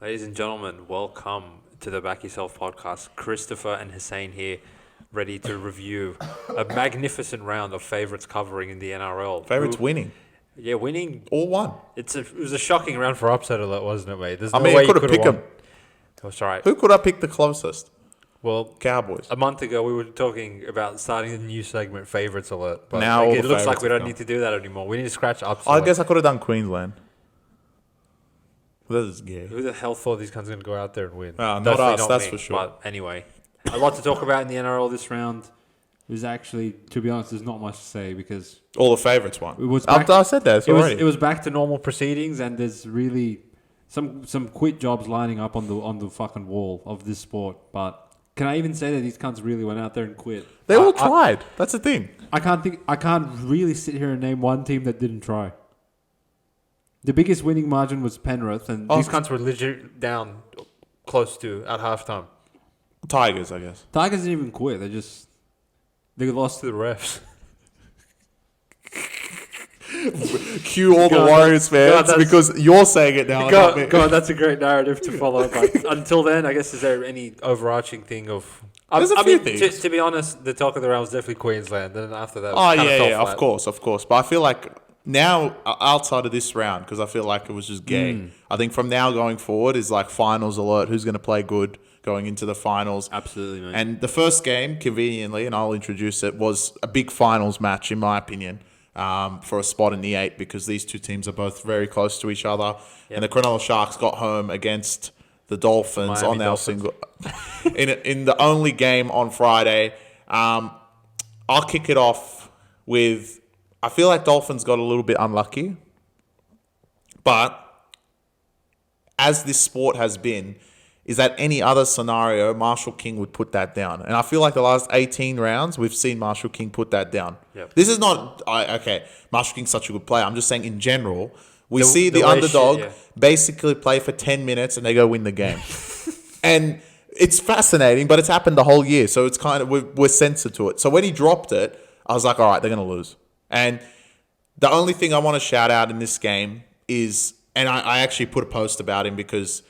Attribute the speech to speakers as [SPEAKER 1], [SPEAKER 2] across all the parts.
[SPEAKER 1] Ladies and gentlemen, welcome to the Back Yourself podcast. Christopher and Hussein here, ready to review a magnificent round of favourites covering in the NRL.
[SPEAKER 2] Favourites winning.
[SPEAKER 1] Yeah, winning.
[SPEAKER 2] All one.
[SPEAKER 1] It was a shocking round for upset alert, wasn't it, mate? There's no
[SPEAKER 2] I mean,
[SPEAKER 1] way
[SPEAKER 2] I could
[SPEAKER 1] you
[SPEAKER 2] have
[SPEAKER 1] could
[SPEAKER 2] picked
[SPEAKER 1] have
[SPEAKER 2] them.
[SPEAKER 1] won. Oh, sorry.
[SPEAKER 2] Who could I pick the closest?
[SPEAKER 1] Well,
[SPEAKER 2] Cowboys.
[SPEAKER 1] a month ago we were talking about starting a new segment, favourites alert. But
[SPEAKER 2] Now all
[SPEAKER 1] it
[SPEAKER 2] the
[SPEAKER 1] looks like
[SPEAKER 2] favourites
[SPEAKER 1] we
[SPEAKER 2] have
[SPEAKER 1] don't
[SPEAKER 2] gone.
[SPEAKER 1] need to do that anymore. We need to scratch upset.
[SPEAKER 2] I guess I could have done Queensland. That is gay.
[SPEAKER 1] Who the hell thought these guys are going to go out there and win?
[SPEAKER 2] Not
[SPEAKER 1] Definitely
[SPEAKER 2] us,
[SPEAKER 1] not
[SPEAKER 2] that's
[SPEAKER 1] me.
[SPEAKER 2] for sure.
[SPEAKER 1] But anyway, a lot to talk about in the NRL this round.
[SPEAKER 3] There's actually, to be honest, there's not much to say because
[SPEAKER 2] All the favourites won.
[SPEAKER 3] it was
[SPEAKER 2] I
[SPEAKER 3] back,
[SPEAKER 2] said that already.
[SPEAKER 3] it was back to normal proceedings, and there's really some quit jobs lining up on the fucking wall of this sport. But can I even say that these cunts really went out there and quit?
[SPEAKER 2] They all tried. That's the thing.
[SPEAKER 3] I can't really sit here and name one team that didn't try. The biggest winning margin was Penrith, and
[SPEAKER 1] These cunts were legit down close to at halftime.
[SPEAKER 2] Tigers, I guess.
[SPEAKER 3] Tigers didn't even quit. They lost
[SPEAKER 1] To the refs.
[SPEAKER 2] Cue all the
[SPEAKER 1] God,
[SPEAKER 2] Warriors fans
[SPEAKER 1] that's-
[SPEAKER 2] because you're saying it now. not me.
[SPEAKER 1] God, that's a great narrative to follow. But until then, I guess, is there any overarching thing of...
[SPEAKER 2] There's a
[SPEAKER 1] I
[SPEAKER 2] few
[SPEAKER 1] mean,
[SPEAKER 2] things.
[SPEAKER 1] to be honest, the talk of the round was definitely Queensland. And then after that, it
[SPEAKER 2] Oh,
[SPEAKER 1] kinda fell
[SPEAKER 2] yeah,
[SPEAKER 1] flat.
[SPEAKER 2] of course. But I feel like now, outside of this round, because I feel like it was just gay, I think from now going forward is like finals alert. Who's going to play good going into the finals?
[SPEAKER 3] absolutely, mate.
[SPEAKER 2] And the first game, conveniently, and I'll introduce it, was a big finals match, in my opinion, for a spot in the 8 because these two teams are both very close to each other. And the Cronulla Sharks got home against the Dolphins
[SPEAKER 1] Miami
[SPEAKER 2] on their
[SPEAKER 1] Dolphins.
[SPEAKER 2] single... in the only game on Friday. I'll kick it off with... I feel like Dolphins got a little bit unlucky. But as this sport has been, is that any other scenario, Marshall King would put that down. And I feel like the last 18 rounds, we've seen Marshall King put that down.
[SPEAKER 1] Yep.
[SPEAKER 2] This is not... okay, Marshall King's such a good player. I'm just saying in general, we
[SPEAKER 1] The-
[SPEAKER 2] see
[SPEAKER 1] the
[SPEAKER 2] the
[SPEAKER 1] way
[SPEAKER 2] underdog
[SPEAKER 1] shit, yeah.
[SPEAKER 2] basically play for 10 minutes and they go win the game. And it's fascinating, but it's happened the whole year. So it's kind of... We're sensitive to it. So when he dropped it, I was like, all right, they're going to lose. And the only thing I want to shout out in this game is, and I actually put a post about him because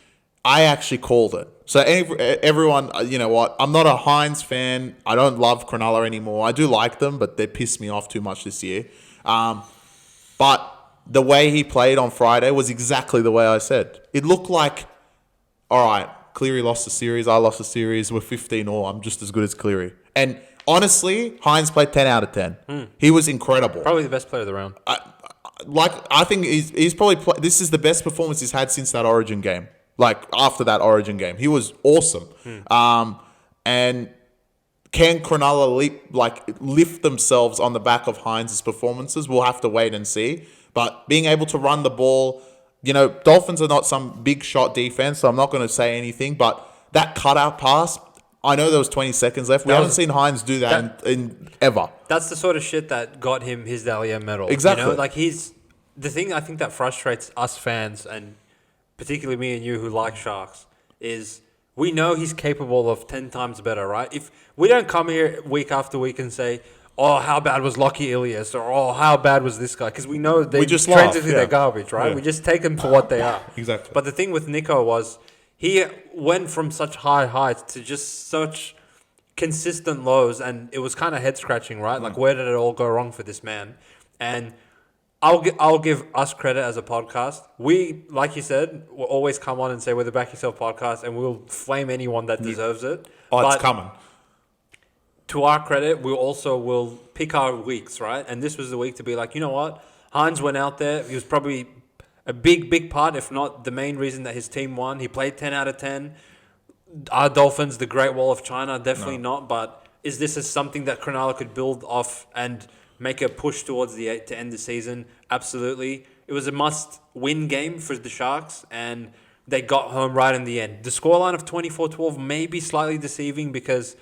[SPEAKER 2] I actually called it. So everyone, you know what? I'm not a Hynes fan. I don't love Cronulla anymore. I do like them, but they pissed me off too much this year. But the way he played on Friday was exactly the way I said. It looked like, all right, Cleary lost the series. I lost the series. We're 15-all. I'm just as good as Cleary. And honestly, Hynes played 10 out of 10. He was incredible.
[SPEAKER 1] Probably the best player of the round.
[SPEAKER 2] I think he's probably this is the best performance he's had since that Origin game. Like after that Origin game, he was awesome. And can Cronulla lift themselves on the back of Hynes' performances? We'll have to wait and see. But being able to run the ball, you know, Dolphins are not some big shot defense, so I'm not going to say anything. But that cutout pass, I know there was 20 seconds left. We haven't seen Hynes do that in ever.
[SPEAKER 1] That's the sort of shit that got him his Dally M medal.
[SPEAKER 2] Exactly.
[SPEAKER 1] You know? Like the thing I think that frustrates us fans, and particularly me and you who like Sharks, is we know he's capable of 10 times better, right? If we don't come here week after week and say, oh, how bad was Lockie Ilias, or oh, how bad was this guy? Because we know they
[SPEAKER 2] just laugh,
[SPEAKER 1] transitively
[SPEAKER 2] yeah.
[SPEAKER 1] they're garbage, right?
[SPEAKER 2] Yeah.
[SPEAKER 1] We just take them for what they are.
[SPEAKER 2] Exactly.
[SPEAKER 1] But the thing with Nico was he went from such high heights to just such consistent lows, and it was kind of head scratching, right? Like, where did it all go wrong for this man? And I'll give us credit as a podcast. We, like you said, will always come on and say we're the Back Yourself podcast, and we'll flame anyone that deserves it.
[SPEAKER 2] Oh, it's
[SPEAKER 1] But
[SPEAKER 2] coming.
[SPEAKER 1] to our credit, we also will pick our weeks, right? And this was the week to be like, you know what? Hynes went out there. He was probably a big part, if not the main reason that his team won. He played 10 out of 10. Are Dolphins the Great Wall of China? Definitely not. But is this something that Cronulla could build off and make a push towards the 8 to end the season? Absolutely. It was a must-win game for the Sharks, and they got home right in the end. The scoreline of 24-12 may be slightly deceiving because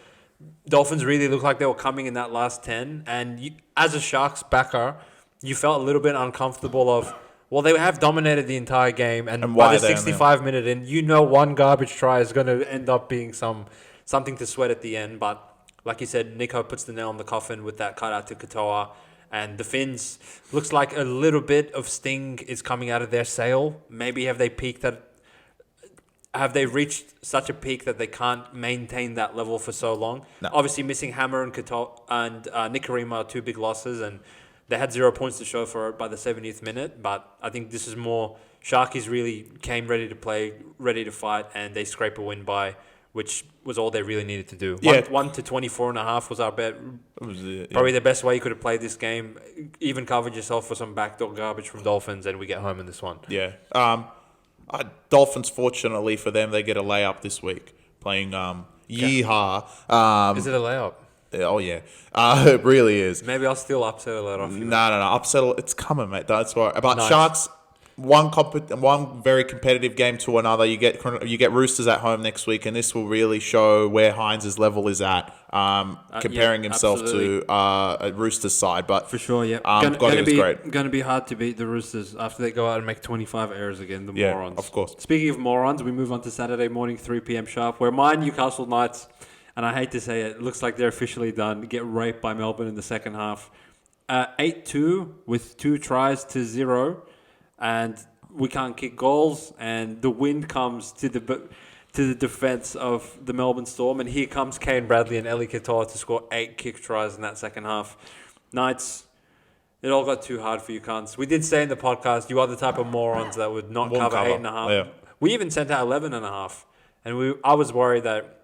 [SPEAKER 1] Dolphins really looked like they were coming in that last 10. And you, as a Sharks backer, you felt a little bit uncomfortable of, well, they have dominated the entire game, and
[SPEAKER 2] why
[SPEAKER 1] by the
[SPEAKER 2] are they on
[SPEAKER 1] 65 minute in, you know one garbage try is going to end up being something to sweat at the end. But like you said, Nico puts the nail in the coffin with that cutout to Katoa. And the Finns, looks like a little bit of sting is coming out of their sail. Maybe have they peaked at have they reached such a peak that they can't maintain that level for so long?
[SPEAKER 2] No.
[SPEAKER 1] Obviously, missing Hammer and Nikarima are two big losses, and they had 0 points to show for it by the 70th minute. But I think this is more Sharkies really came ready to play, ready to fight, and they scrape a win which was all they really needed to do.
[SPEAKER 2] Yeah.
[SPEAKER 1] 1 to 24.5 was our bet.
[SPEAKER 2] Yeah.
[SPEAKER 1] Probably the best way you could have played this game. Even covered yourself for some backdoor garbage from Dolphins, and we get home in this one.
[SPEAKER 2] Yeah. Dolphins, fortunately for them, they get a layup this week playing Yeehaw.
[SPEAKER 1] Is it a layup?
[SPEAKER 2] Oh, yeah. It really is.
[SPEAKER 1] Maybe I'll still upset a let off.
[SPEAKER 2] No. Upset. It's coming, mate. That's why. About
[SPEAKER 1] Nice.
[SPEAKER 2] Sharks, one very competitive game to another. You get Roosters at home next week, and this will really show where Hynes' level is at, comparing himself
[SPEAKER 1] absolutely.
[SPEAKER 2] to a Roosters side. But
[SPEAKER 3] For sure, yeah.
[SPEAKER 2] God, it was great.
[SPEAKER 3] Going to be hard to beat the Roosters after they go out and make 25 errors again, the
[SPEAKER 2] Yeah,
[SPEAKER 3] morons.
[SPEAKER 2] of course.
[SPEAKER 3] Speaking of morons, we move on to Saturday morning, 3 p.m. sharp, where my Newcastle Knights, and I hate to say it, looks like they're officially done, get raped by Melbourne in the second half. 8-2 with 2 tries to 0, and we can't kick goals, and the wind comes to the defense of the Melbourne Storm, and here comes Kane Bradley and Eli Katoa to score 8 kick tries in that second half. Knights, it all got too hard for you cunts. We did say in the podcast, you are the type of morons that would not
[SPEAKER 2] Won't
[SPEAKER 3] cover
[SPEAKER 2] cover.
[SPEAKER 3] 8.5.
[SPEAKER 2] Yeah.
[SPEAKER 3] We even sent out 11.5, and I was worried that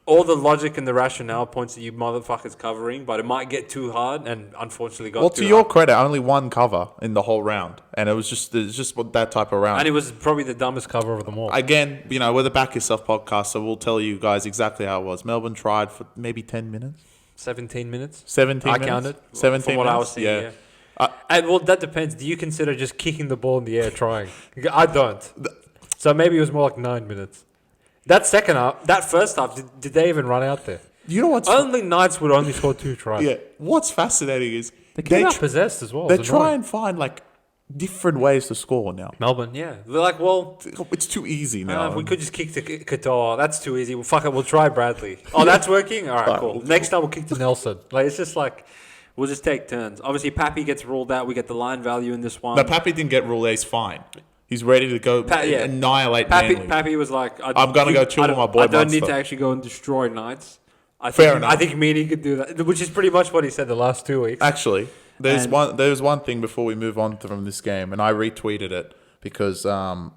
[SPEAKER 3] all the logic and the rationale points to you motherfuckers covering, but it might get too hard, and unfortunately got
[SPEAKER 2] Well,
[SPEAKER 3] too
[SPEAKER 2] to your
[SPEAKER 3] hard.
[SPEAKER 2] credit, only one cover in the whole round, and it's just that type of round.
[SPEAKER 3] And it was probably the dumbest cover of them all.
[SPEAKER 2] Again, we're the Back Yourself podcast, so we'll tell you guys exactly how it was. Melbourne tried for maybe 10 minutes,
[SPEAKER 1] 17 minutes.
[SPEAKER 2] 17
[SPEAKER 1] I
[SPEAKER 2] minutes.
[SPEAKER 1] counted.
[SPEAKER 2] 17
[SPEAKER 1] From what I
[SPEAKER 2] minutes?
[SPEAKER 1] was seeing,
[SPEAKER 2] Yeah.
[SPEAKER 1] yeah. And well, that depends. Do you consider just kicking the ball in the air trying? I don't. So maybe it was more like 9 minutes. That second half, that first half, did they even run out there?
[SPEAKER 2] You know what's
[SPEAKER 1] Only Knights would only score 2 tries.
[SPEAKER 2] yeah? What's fascinating is
[SPEAKER 1] They came out
[SPEAKER 2] tr-
[SPEAKER 1] possessed as well.
[SPEAKER 2] they
[SPEAKER 1] It's
[SPEAKER 2] try
[SPEAKER 1] annoying.
[SPEAKER 2] and find different ways to score now.
[SPEAKER 1] Melbourne, yeah. They're like, well,
[SPEAKER 2] It's too easy now.
[SPEAKER 1] we could just kick to Katoa. That's too easy. Well, fuck it, we'll try Bradley. Oh, that's working? All right,
[SPEAKER 2] Right,
[SPEAKER 1] cool.
[SPEAKER 2] we'll-
[SPEAKER 1] Next time we'll kick to Nelson. It's just like, we'll just take turns. Obviously, Pappy gets ruled out. We get the line value in this one.
[SPEAKER 2] No, Pappy didn't get ruled. He's fine. He's ready to go annihilate Manly.
[SPEAKER 3] Pappy was like,
[SPEAKER 2] I'm gonna go chill with my boy
[SPEAKER 3] I don't need
[SPEAKER 2] Munster.
[SPEAKER 3] to actually go and destroy Knights.
[SPEAKER 2] Fair enough.
[SPEAKER 1] I think Meany could do that, which is pretty much what he said the last 2 weeks.
[SPEAKER 2] Actually, there's
[SPEAKER 3] And-
[SPEAKER 2] one thing before we move on from this game, and I retweeted it because I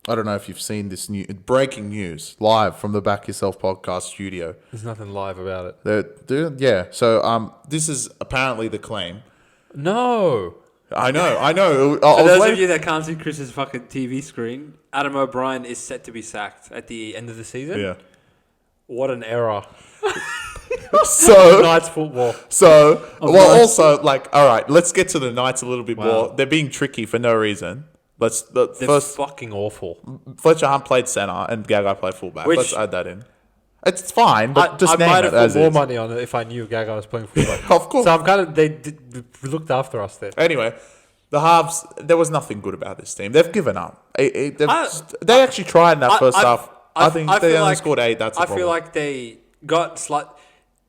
[SPEAKER 2] don't know if you've seen this breaking news live from the Back Yourself podcast studio.
[SPEAKER 1] There's nothing live about it.
[SPEAKER 2] So this is apparently the claim.
[SPEAKER 1] No.
[SPEAKER 2] I know. I
[SPEAKER 3] For
[SPEAKER 2] was
[SPEAKER 3] those
[SPEAKER 2] waiting-
[SPEAKER 3] of you that can't see Chris's fucking TV screen, Adam O'Brien is set to be sacked at the end of the season.
[SPEAKER 2] yeah.
[SPEAKER 1] What an error.
[SPEAKER 2] So
[SPEAKER 1] Knights football.
[SPEAKER 3] Knights.
[SPEAKER 2] also all right. Let's get to the Knights a little bit
[SPEAKER 3] Wow.
[SPEAKER 2] more. They're being tricky for no reason.
[SPEAKER 1] They're
[SPEAKER 2] First,
[SPEAKER 1] fucking awful.
[SPEAKER 2] Fletcher Hunt played centre and Gagai played fullback.
[SPEAKER 1] Which-
[SPEAKER 2] Let's add that in. It's fine, but just
[SPEAKER 1] I
[SPEAKER 2] name
[SPEAKER 1] might
[SPEAKER 2] it
[SPEAKER 1] have
[SPEAKER 2] as
[SPEAKER 1] put more
[SPEAKER 2] is.
[SPEAKER 1] money on it if I knew Gaga was playing fullback.
[SPEAKER 2] Of course.
[SPEAKER 1] So I'm kind of they looked after us there.
[SPEAKER 2] Anyway, the halves, there was nothing good about this team. They've given up. They actually tried in that first half. I think they
[SPEAKER 1] feel
[SPEAKER 2] only
[SPEAKER 1] like-
[SPEAKER 2] scored 8. That's a
[SPEAKER 1] I
[SPEAKER 2] problem.
[SPEAKER 1] feel like they got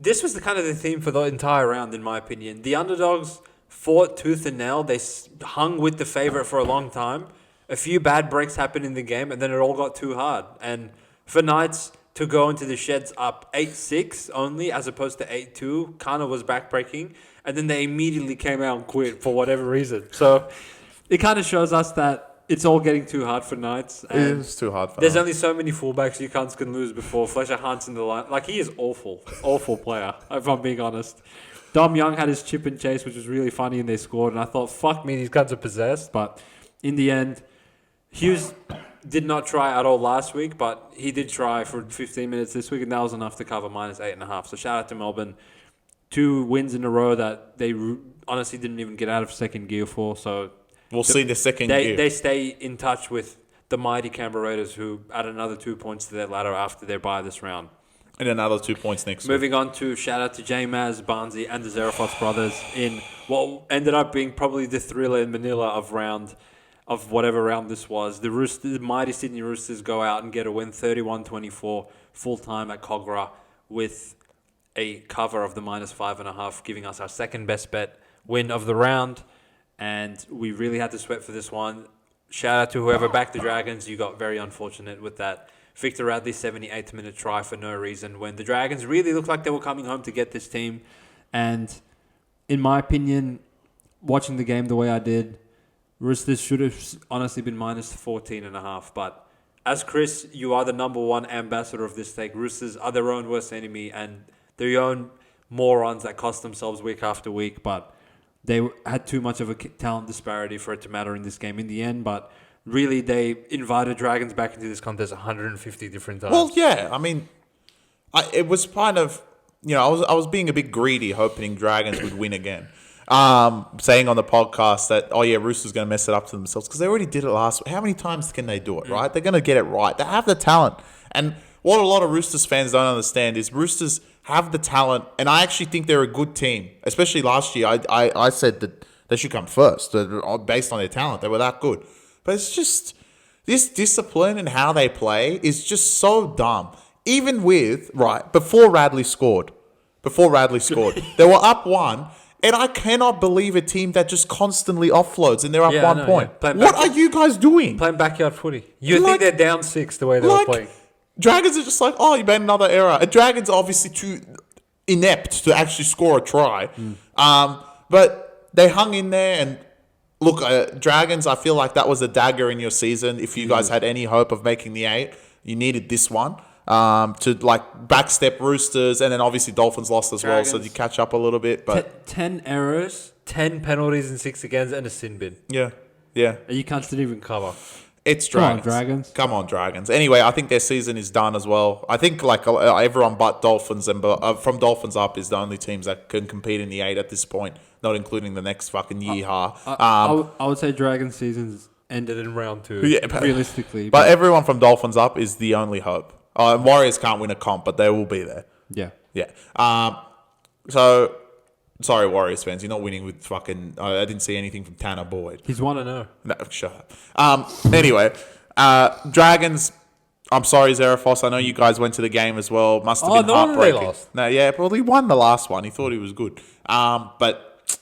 [SPEAKER 1] This was the kind of the theme for the entire round, in my opinion. The underdogs fought tooth and nail. They hung with the favorite for a long time. A few bad breaks happened in the game, and then it all got too hard. And for Knights to go into the sheds up 8-6 only, as opposed to 8-2, kind of was backbreaking. And then they immediately came out and quit for whatever reason. So
[SPEAKER 3] It kind of shows us that it's all getting too hard for Knights.
[SPEAKER 2] it
[SPEAKER 3] And
[SPEAKER 2] is too hard for
[SPEAKER 1] there's
[SPEAKER 2] them.
[SPEAKER 1] only so many fullbacks you cunts can lose before Fletcher Hunt's in the line. Like, he is awful player, if I'm being honest. Dom Young had his chip and chase, which was really funny, and they scored. And I thought, fuck me, these guns are possessed. But in the end, Hughes did not try at all last week, but he did try for 15 minutes this week, and that was enough to cover minus 8.5. So shout out to Melbourne. 2 wins in a row that they honestly didn't even get out of second gear for. So
[SPEAKER 2] We'll see the second
[SPEAKER 1] they
[SPEAKER 2] gear.
[SPEAKER 1] stay in touch with the mighty Canberra Raiders, who add another 2 points to their ladder after their bye this round.
[SPEAKER 2] And another 2 points next week.
[SPEAKER 1] Moving on to shout out to J-Maz, Barnsey, and the Zerafox brothers in what ended up being probably the thriller in Manila of whatever round this was. The mighty Sydney Roosters go out and get a win, 31-24, full time at Cogra, with a cover of the minus 5.5, giving us our second best bet win of the round. And we really had to sweat for this one. Shout out to whoever backed the Dragons. You got very unfortunate with that Victor Radley's 78th minute try for no reason when the Dragons really looked like they were coming home to get this team.
[SPEAKER 3] And in my opinion, watching the game the way I did, Roosters should have honestly been minus 14.5. But as Chris, you are the number one ambassador of this take. Roosters are their own worst enemy and their own morons that cost themselves week after week. But they had too much of a talent disparity for it to matter in this game in the end. But really, they invited Dragons back into this contest 150 different times.
[SPEAKER 2] Well, yeah. I mean, it was kind of, I was being a bit greedy, hoping Dragons would win again. Saying on the podcast that, Roosters going to mess it up to themselves because they already did it last week. How many times can they do it, right? They're going to get it right. They have the talent. And what a lot of Roosters fans don't understand is Roosters have the talent, and I actually think they're a good team. Especially last year, I said that they should come first based on their talent. They were that good. But it's just this discipline and how they play is just so dumb. Even with, before Radley scored, they were up 1. And I cannot believe a team that just constantly offloads and they're up 1 point.
[SPEAKER 1] Yeah.
[SPEAKER 2] What are you guys doing?
[SPEAKER 1] Playing backyard footy. You think they're down 6 the way they were playing.
[SPEAKER 2] Dragons are just like, you made another error. And Dragons are obviously too inept to actually score a try. But they hung in there and look, Dragons, I feel like that was a dagger in your season. If you guys had any hope of making the 8, you needed this one. To backstep Roosters, and then obviously Dolphins lost as well, so you catch up a little bit. But
[SPEAKER 1] 10 errors, 10 penalties and 6 against, and a sin bin.
[SPEAKER 2] Yeah.
[SPEAKER 1] And you can't even cover.
[SPEAKER 2] It's Dragons. Come on, Dragons. Anyway, I think their season is done as well. I think everyone but Dolphins and from Dolphins up is the only teams that can compete in the 8 at this point, not incling the next fucking yeehaw.
[SPEAKER 3] I would say Dragon season's ended in round 2, realistically.
[SPEAKER 2] But everyone from Dolphins up is the only hope. Warriors can't win a comp, but they will be there.
[SPEAKER 3] Yeah.
[SPEAKER 2] So, sorry, Warriors fans, you're not winning with fucking. I didn't see anything from Tanner Boyd.
[SPEAKER 3] He's 1-0.
[SPEAKER 2] No, shut up. Anyway, Dragons. I'm sorry, Zerafos. I know you guys went to the game as well. Must have been heartbreaking.
[SPEAKER 1] They lost.
[SPEAKER 2] No, yeah, well, he won the last one. He thought he was good. But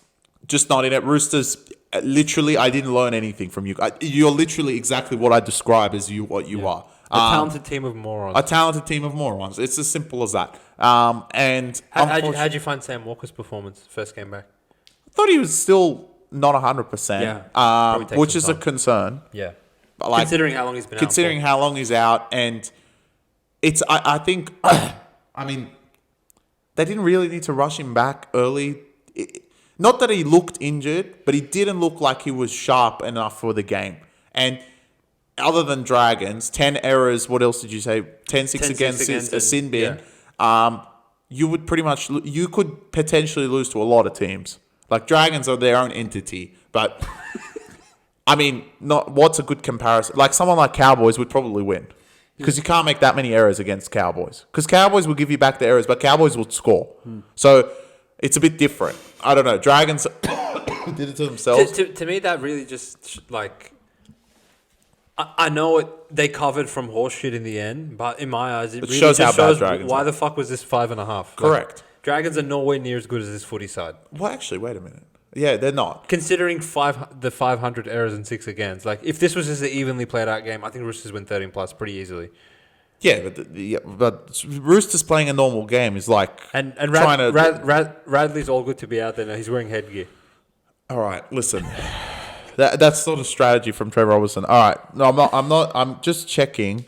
[SPEAKER 2] just not in it. Roosters. Literally, I didn't learn anything from you. You're literally exactly what I describe as what you are.
[SPEAKER 1] A talented team of morons. It's as simple as that. And how'd you find Sam Walker's performance first game back?
[SPEAKER 2] I thought he was still not 100%, which is a concern.
[SPEAKER 1] Yeah.
[SPEAKER 2] But
[SPEAKER 1] considering how long he's been out.
[SPEAKER 2] How long he's out. And it's, I think, I mean, they didn't really need to rush him back early. Not that he looked injured, but he didn't look like he was sharp enough for the game. And other than Dragons, 10 errors, what else did you say? 10-6 against a sin bin.
[SPEAKER 1] Yeah.
[SPEAKER 2] You would pretty much, you could potentially lose to a lot of teams. Like Dragons are their own entity, but I mean, what's a good comparison? Like someone like Cowboys would probably win because you can't make that many errors against Cowboys. Because Cowboys will give you back the errors, but Cowboys will score. So it's a bit different. I don't know. Dragons did it to themselves.
[SPEAKER 1] To me, that really just I know they covered from horse shit in the end, but in my eyes, it really
[SPEAKER 2] shows
[SPEAKER 1] just
[SPEAKER 2] how bad
[SPEAKER 1] shows
[SPEAKER 2] Dragons
[SPEAKER 1] why
[SPEAKER 2] are.
[SPEAKER 1] the fuck was this 5.5?
[SPEAKER 2] Correct.
[SPEAKER 1] Dragons are nowhere near as good as this footy side.
[SPEAKER 2] Well, actually, wait a minute. Yeah, they're not.
[SPEAKER 1] Considering the 500 errors and 6 against, like if this was just an evenly played out game, I think Roosters win 13 plus pretty easily.
[SPEAKER 2] Yeah, but Roosters playing a normal game is like
[SPEAKER 1] Radley's all good to be out there now. He's wearing headgear.
[SPEAKER 2] All right, listen. That's sort of strategy from Trevor Robertson. All right. No, I'm not. I'm just checking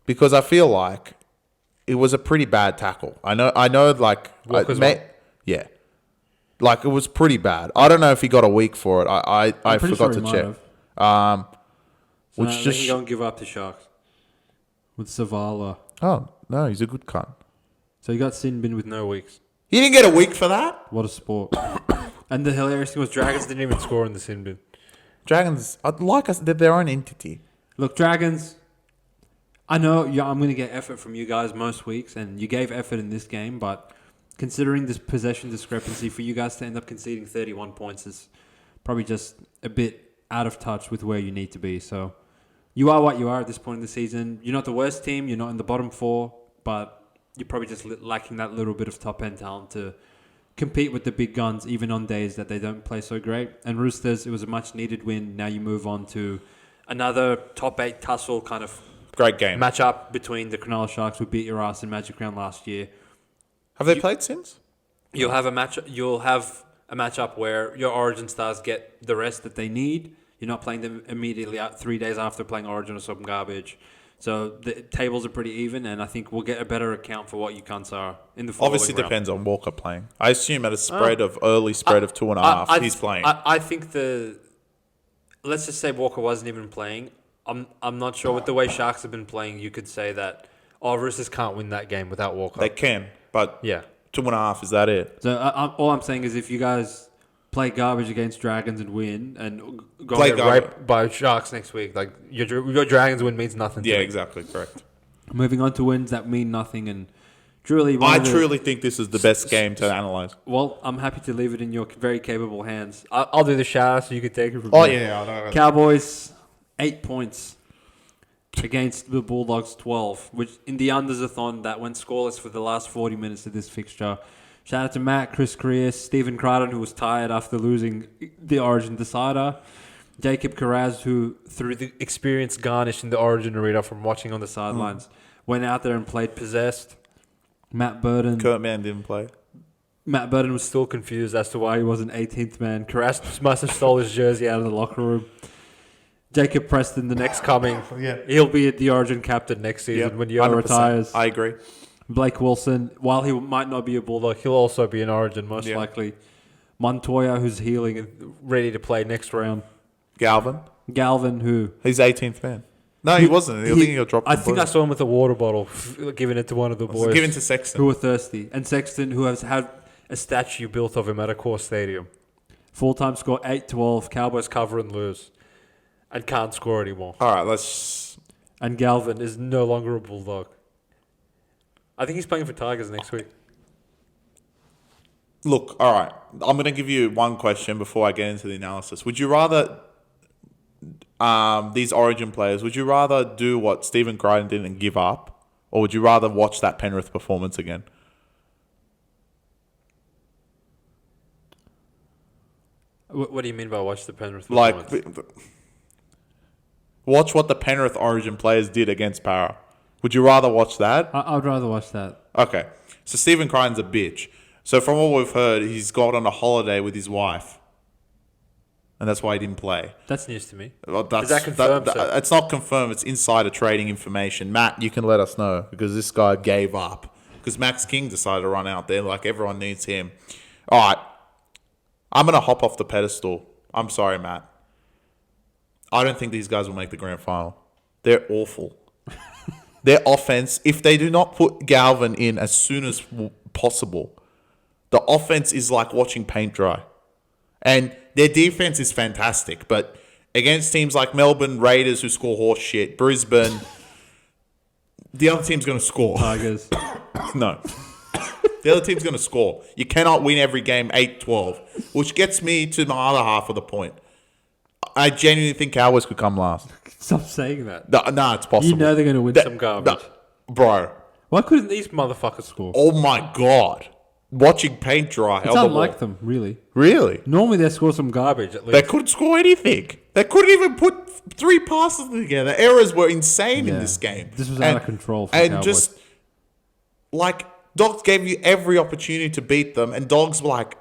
[SPEAKER 2] because I feel like it was a pretty bad tackle. I know. Like, yeah, like it was pretty bad. I don't know if he got a week for it. I forgot to check.
[SPEAKER 3] Which just he don't give up the Sharks with Zavala.
[SPEAKER 2] Oh no, he's a good cunt.
[SPEAKER 3] So he got sin bin with no weeks.
[SPEAKER 2] He didn't get a week for that.
[SPEAKER 3] What a sport!
[SPEAKER 1] And the hilarious thing was Dragons didn't even score in the sin bin.
[SPEAKER 2] Dragons, like us, they're their own entity.
[SPEAKER 3] Look, Dragons, I know I'm going to get effort from you guys most weeks, and you gave effort in this game, but considering this possession discrepancy, for you guys to end up conceding 31 points is probably just a bit out of touch with where you need to be. So you are what you are at this point in the season. You're not the worst team. You're not in the bottom 4, but you're probably just lacking that little bit of top-end talent to compete with the big guns even on days that they don't play so great. And Roosters, it was a much needed win. Now you move on to another top 8 tussle kind of
[SPEAKER 2] Great game.
[SPEAKER 3] matchup between the Cronulla Sharks, who beat your ass in Magic Round last year.
[SPEAKER 2] Have they played since?
[SPEAKER 3] You'll have a matchup where your Origin stars get the rest that they need. You're not playing them immediately 3 days after playing Origin or some garbage. So the tables are pretty even, and I think we'll get a better account for what you cunts are in the following
[SPEAKER 2] Obviously
[SPEAKER 3] round.
[SPEAKER 2] depends on Walker playing. I assume at a early spread of 2.5, he's playing.
[SPEAKER 3] I think let's just say Walker wasn't even playing. I'm not sure with the way Sharks have been playing. You could say that Roosters can't win that game without Walker.
[SPEAKER 2] They can, but
[SPEAKER 3] yeah,
[SPEAKER 2] 2.5, is that it?
[SPEAKER 3] So all I'm saying is if you guys play garbage against Dragons and win, and go
[SPEAKER 2] Play
[SPEAKER 3] get
[SPEAKER 2] garbage.
[SPEAKER 3] raped by Sharks next week, like your Dragons win means nothing.
[SPEAKER 2] Yeah,
[SPEAKER 3] to me.
[SPEAKER 2] exactly, correct.
[SPEAKER 3] Moving on to wins that mean nothing, and truly,
[SPEAKER 2] I truly think this is the best game to analyze.
[SPEAKER 3] Well, I'm happy to leave it in your very capable hands. I'll do the shout so you can take it from
[SPEAKER 2] Oh,
[SPEAKER 3] there.
[SPEAKER 2] yeah, I know.
[SPEAKER 3] Cowboys, 8 points against the Bulldogs, 12, which in the unders-a-thon that went scoreless for the last 40 minutes of this fixture. Shout out to Matt, Chris Crias, Stephen Crichton, who was tired after losing the Origin decider. Jacob Carraz, who, through the experience garnished in the Origin arena from watching on the sidelines, went out there and played possessed. Matt Burton.
[SPEAKER 2] Kurt Mann didn't play.
[SPEAKER 3] Matt Burton was still confused as to why he wasn't 18th man. Carras must have stole his jersey out of the locker room. Jacob Preston, the next coming.
[SPEAKER 2] Yeah.
[SPEAKER 3] He'll be the Origin captain next season when Yo
[SPEAKER 2] 100%.
[SPEAKER 3] retires.
[SPEAKER 2] I agree.
[SPEAKER 3] Blake Wilson, while he might not be a Bulldog, he'll also be an Origin, most likely. Montoya, who's healing and ready to play next round. Galvin, who...
[SPEAKER 2] He's 18th man. No, he wasn't. I think he got dropped.
[SPEAKER 3] I think I saw him with a water bottle, giving it to one of the boys.
[SPEAKER 2] Given to Sexton.
[SPEAKER 3] Who were thirsty. And Sexton, who has had a statue built of him at a core stadium. Full-time score 8-12. Cowboys cover and lose. And can't score anymore.
[SPEAKER 2] All right, let's...
[SPEAKER 3] And Galvin is no longer a Bulldog. I think he's playing for Tigers next week.
[SPEAKER 2] Look, all right. I'm going to give you one question before I get into the analysis. Would you rather... these Origin players, would you rather do what Stephen Crichton did and give up, or would you rather watch that Penrith performance again?
[SPEAKER 3] What do you mean by watch the Penrith performance?
[SPEAKER 2] Like, watch what the Penrith Origin players did against Para. Would you rather watch that?
[SPEAKER 3] I'd rather watch that.
[SPEAKER 2] Okay. So Stephen Crichton's a bitch. So from what we've heard, he's gone on a holiday with his wife. And that's why he didn't play.
[SPEAKER 3] That's news to me.
[SPEAKER 2] Well,
[SPEAKER 3] Is that confirmed?
[SPEAKER 2] It's not confirmed. It's insider trading information. Matt, you can let us know because this guy gave up. Because Max King decided to run out there. Like, everyone needs him. All right. I'm going to hop off the pedestal. I'm sorry, Matt. I don't think these guys will make the grand final. They're awful. Their offense, if they do not put Galvin in as soon as possible, the offense is like watching paint dry. And their defense is fantastic, but against teams like Melbourne, Raiders, who score horse shit, Brisbane, the other team's going to score.
[SPEAKER 3] Tigers.
[SPEAKER 2] No. The other team's going to score. You cannot win every game 8-12, which gets me to my other half of the point. I genuinely think Cowboys could come last.
[SPEAKER 3] Stop saying that.
[SPEAKER 2] No, it's possible.
[SPEAKER 3] You know they're going to win some garbage.
[SPEAKER 2] Bro.
[SPEAKER 3] Why couldn't these motherfuckers score?
[SPEAKER 2] Oh, my God. Watching paint dry.
[SPEAKER 3] It's unlike them, really.
[SPEAKER 2] Really?
[SPEAKER 3] Normally they score some garbage at least.
[SPEAKER 2] They couldn't score anything. They couldn't even put 3 passes together. Errors were insane in this game.
[SPEAKER 3] This was out of control for
[SPEAKER 2] And
[SPEAKER 3] Cowboys.
[SPEAKER 2] just, like, Dogs gave you every opportunity to beat them, and Dogs, like,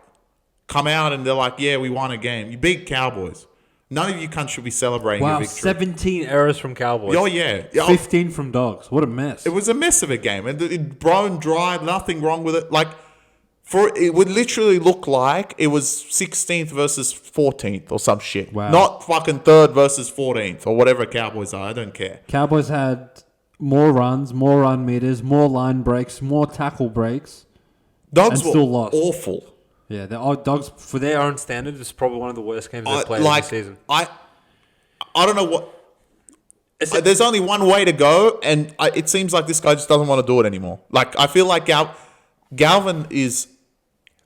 [SPEAKER 2] come out and they're like, yeah, we won a game. You beat Cowboys. None of you cunts should be celebrating your
[SPEAKER 3] Wow,
[SPEAKER 2] victory.
[SPEAKER 3] 17 errors from Cowboys.
[SPEAKER 2] Oh, yeah.
[SPEAKER 3] 15 from Dogs. What a mess.
[SPEAKER 2] It was a mess of a game. And it blown dry, nothing wrong with it. Like, it would literally look like it was 16th versus 14th or some shit.
[SPEAKER 3] Wow.
[SPEAKER 2] Not fucking 3rd versus 14th or whatever Cowboys are. I don't care.
[SPEAKER 3] Cowboys had more runs, more run meters, more line breaks, more tackle breaks.
[SPEAKER 2] Dogs
[SPEAKER 3] And
[SPEAKER 2] were
[SPEAKER 3] still lost.
[SPEAKER 2] awful.
[SPEAKER 3] Yeah, the Dogs, for their own standards, it's probably one of the worst games they've played
[SPEAKER 2] Like,
[SPEAKER 3] this season.
[SPEAKER 2] I don't know what... There's only one way to go, and it seems like this guy just doesn't want to do it anymore. Like, I feel like Galvin is...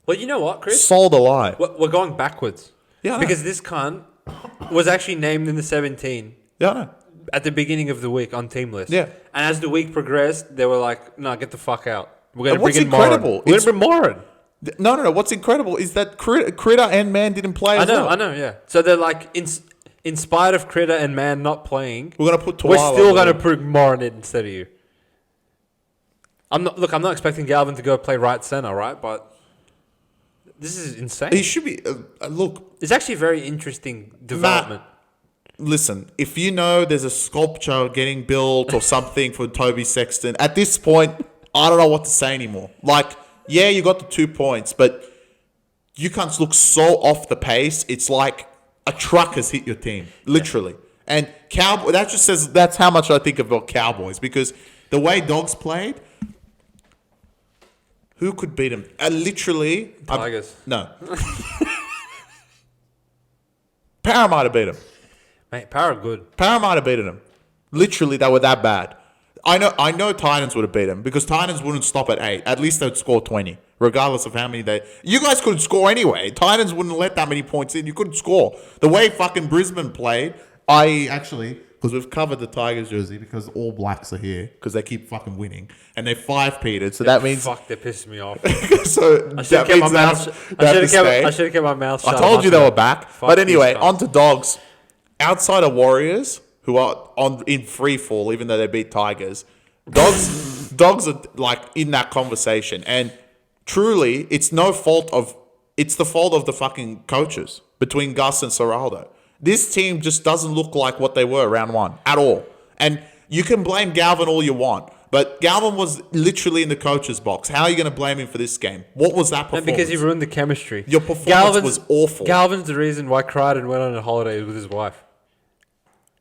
[SPEAKER 3] Well, you know what, Chris?
[SPEAKER 2] sold a lie.
[SPEAKER 3] We're going backwards.
[SPEAKER 2] Yeah, I know.
[SPEAKER 3] Because this cunt was actually named in the 17
[SPEAKER 2] Yeah, I know.
[SPEAKER 3] at the beginning of the week on team list.
[SPEAKER 2] Yeah.
[SPEAKER 3] And as the week progressed, they were like, no, get the fuck out. We're going
[SPEAKER 2] And
[SPEAKER 3] to
[SPEAKER 2] what's
[SPEAKER 3] bring in Moran.
[SPEAKER 2] incredible,
[SPEAKER 3] We're going to bring Moran.
[SPEAKER 2] No. What's incredible is that Critter and Man didn't play as well.
[SPEAKER 3] I know, yeah. So they're like,
[SPEAKER 1] in spite of Critter and Man not playing,
[SPEAKER 2] We're going to put
[SPEAKER 1] we're
[SPEAKER 2] Tuala
[SPEAKER 1] still
[SPEAKER 2] on
[SPEAKER 1] going to
[SPEAKER 2] the-
[SPEAKER 1] put Moore in it instead of you. I'm not expecting Galvin to go play right centre, right? But this is insane.
[SPEAKER 2] He should be... look,
[SPEAKER 1] It's actually a very interesting development.
[SPEAKER 2] listen, if you know there's a sculpture getting built or something for Toby Sexton, at this point, I don't know what to say anymore. Like, yeah, you got the 2 points, but you can't look so off the pace. It's like a truck has hit your team, literally. And that just says that's how much I think about Cowboys, because the way Dogs played, who could beat them? Literally,
[SPEAKER 1] Tigers.
[SPEAKER 2] no. Parramatta beat them.
[SPEAKER 1] Mate, Parra good.
[SPEAKER 2] Parramatta beat them. Literally, they were that bad. I know Titans would have beat them because Titans wouldn't stop at 8. At least they'd score 20, regardless of how many they... You guys couldn't score anyway. Titans wouldn't let that many points in. You couldn't score. The way fucking Brisbane played, because we've covered the Tigers jersey because all Blacks are here because they keep fucking winning. And they 5-peated, so that means...
[SPEAKER 1] Fuck, they're pissing me off.
[SPEAKER 2] so
[SPEAKER 1] I should have kept my mouth shut.
[SPEAKER 2] I told you they were back.
[SPEAKER 1] Fuck
[SPEAKER 2] But anyway,
[SPEAKER 1] these
[SPEAKER 2] on to Dogs. Outside of Warriors, who are in free fall, even though they beat Tigers, Dogs are like in that conversation. And truly, it's the fault of the fucking coaches between Gus and Serraldo. This team just doesn't look like what they were round 1 at all. And you can blame Galvin all you want, but Galvin was literally in the coach's box. How are you going to blame him for this game? What was that performance?
[SPEAKER 1] Because he ruined the chemistry.
[SPEAKER 2] Your performance was awful.
[SPEAKER 1] Galvin's the reason why Crichton went on a holiday with his wife.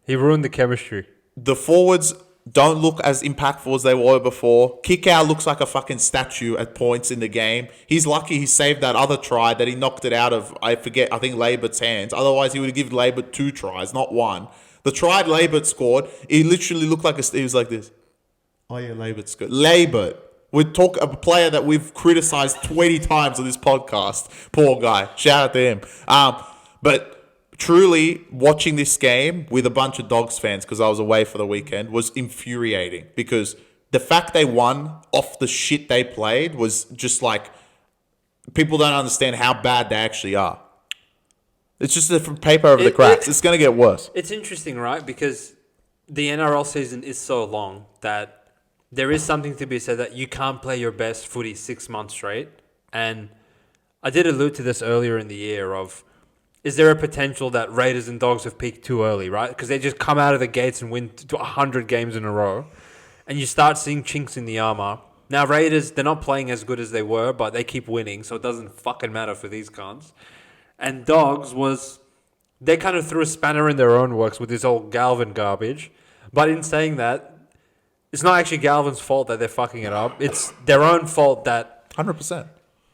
[SPEAKER 1] He ruined the chemistry.
[SPEAKER 2] The forwards don't look as impactful as they were before. Kickout looks like a fucking statue at points in the game. He's lucky he saved that other try that he knocked it out of, I think Labert's hands. Otherwise, he would have given Labert 2 tries, not 1. The try Labert scored, he literally looked like he was like this. Oh yeah, Labert's good. Labert. We talk a player that we've criticized 20 times on this podcast. Poor guy. Shout out to him. But truly, watching this game with a bunch of Dogs fans, because I was away for the weekend, was infuriating. Because the fact they won off the shit they played was just like, people don't understand how bad they actually are. It's just a paper over the cracks. It's going to get worse.
[SPEAKER 1] It's interesting, right? Because the NRL season is so long that there is something to be said that you can't play your best footy 6 months straight. And I did allude to this earlier in the year of, is there a potential that Raiders and Dogs have peaked too early, right? Because they just come out of the gates and win 100 games in a row. And you start seeing chinks in the armor. Now, Raiders, they're not playing as good as they were, but they keep winning, so it doesn't fucking matter for these cunts. And Dogs they kind of threw a spanner in their own works with this old Galvin garbage. But in saying that, it's not actually Galvin's fault that they're fucking it up. It's their own fault that...
[SPEAKER 2] 100%.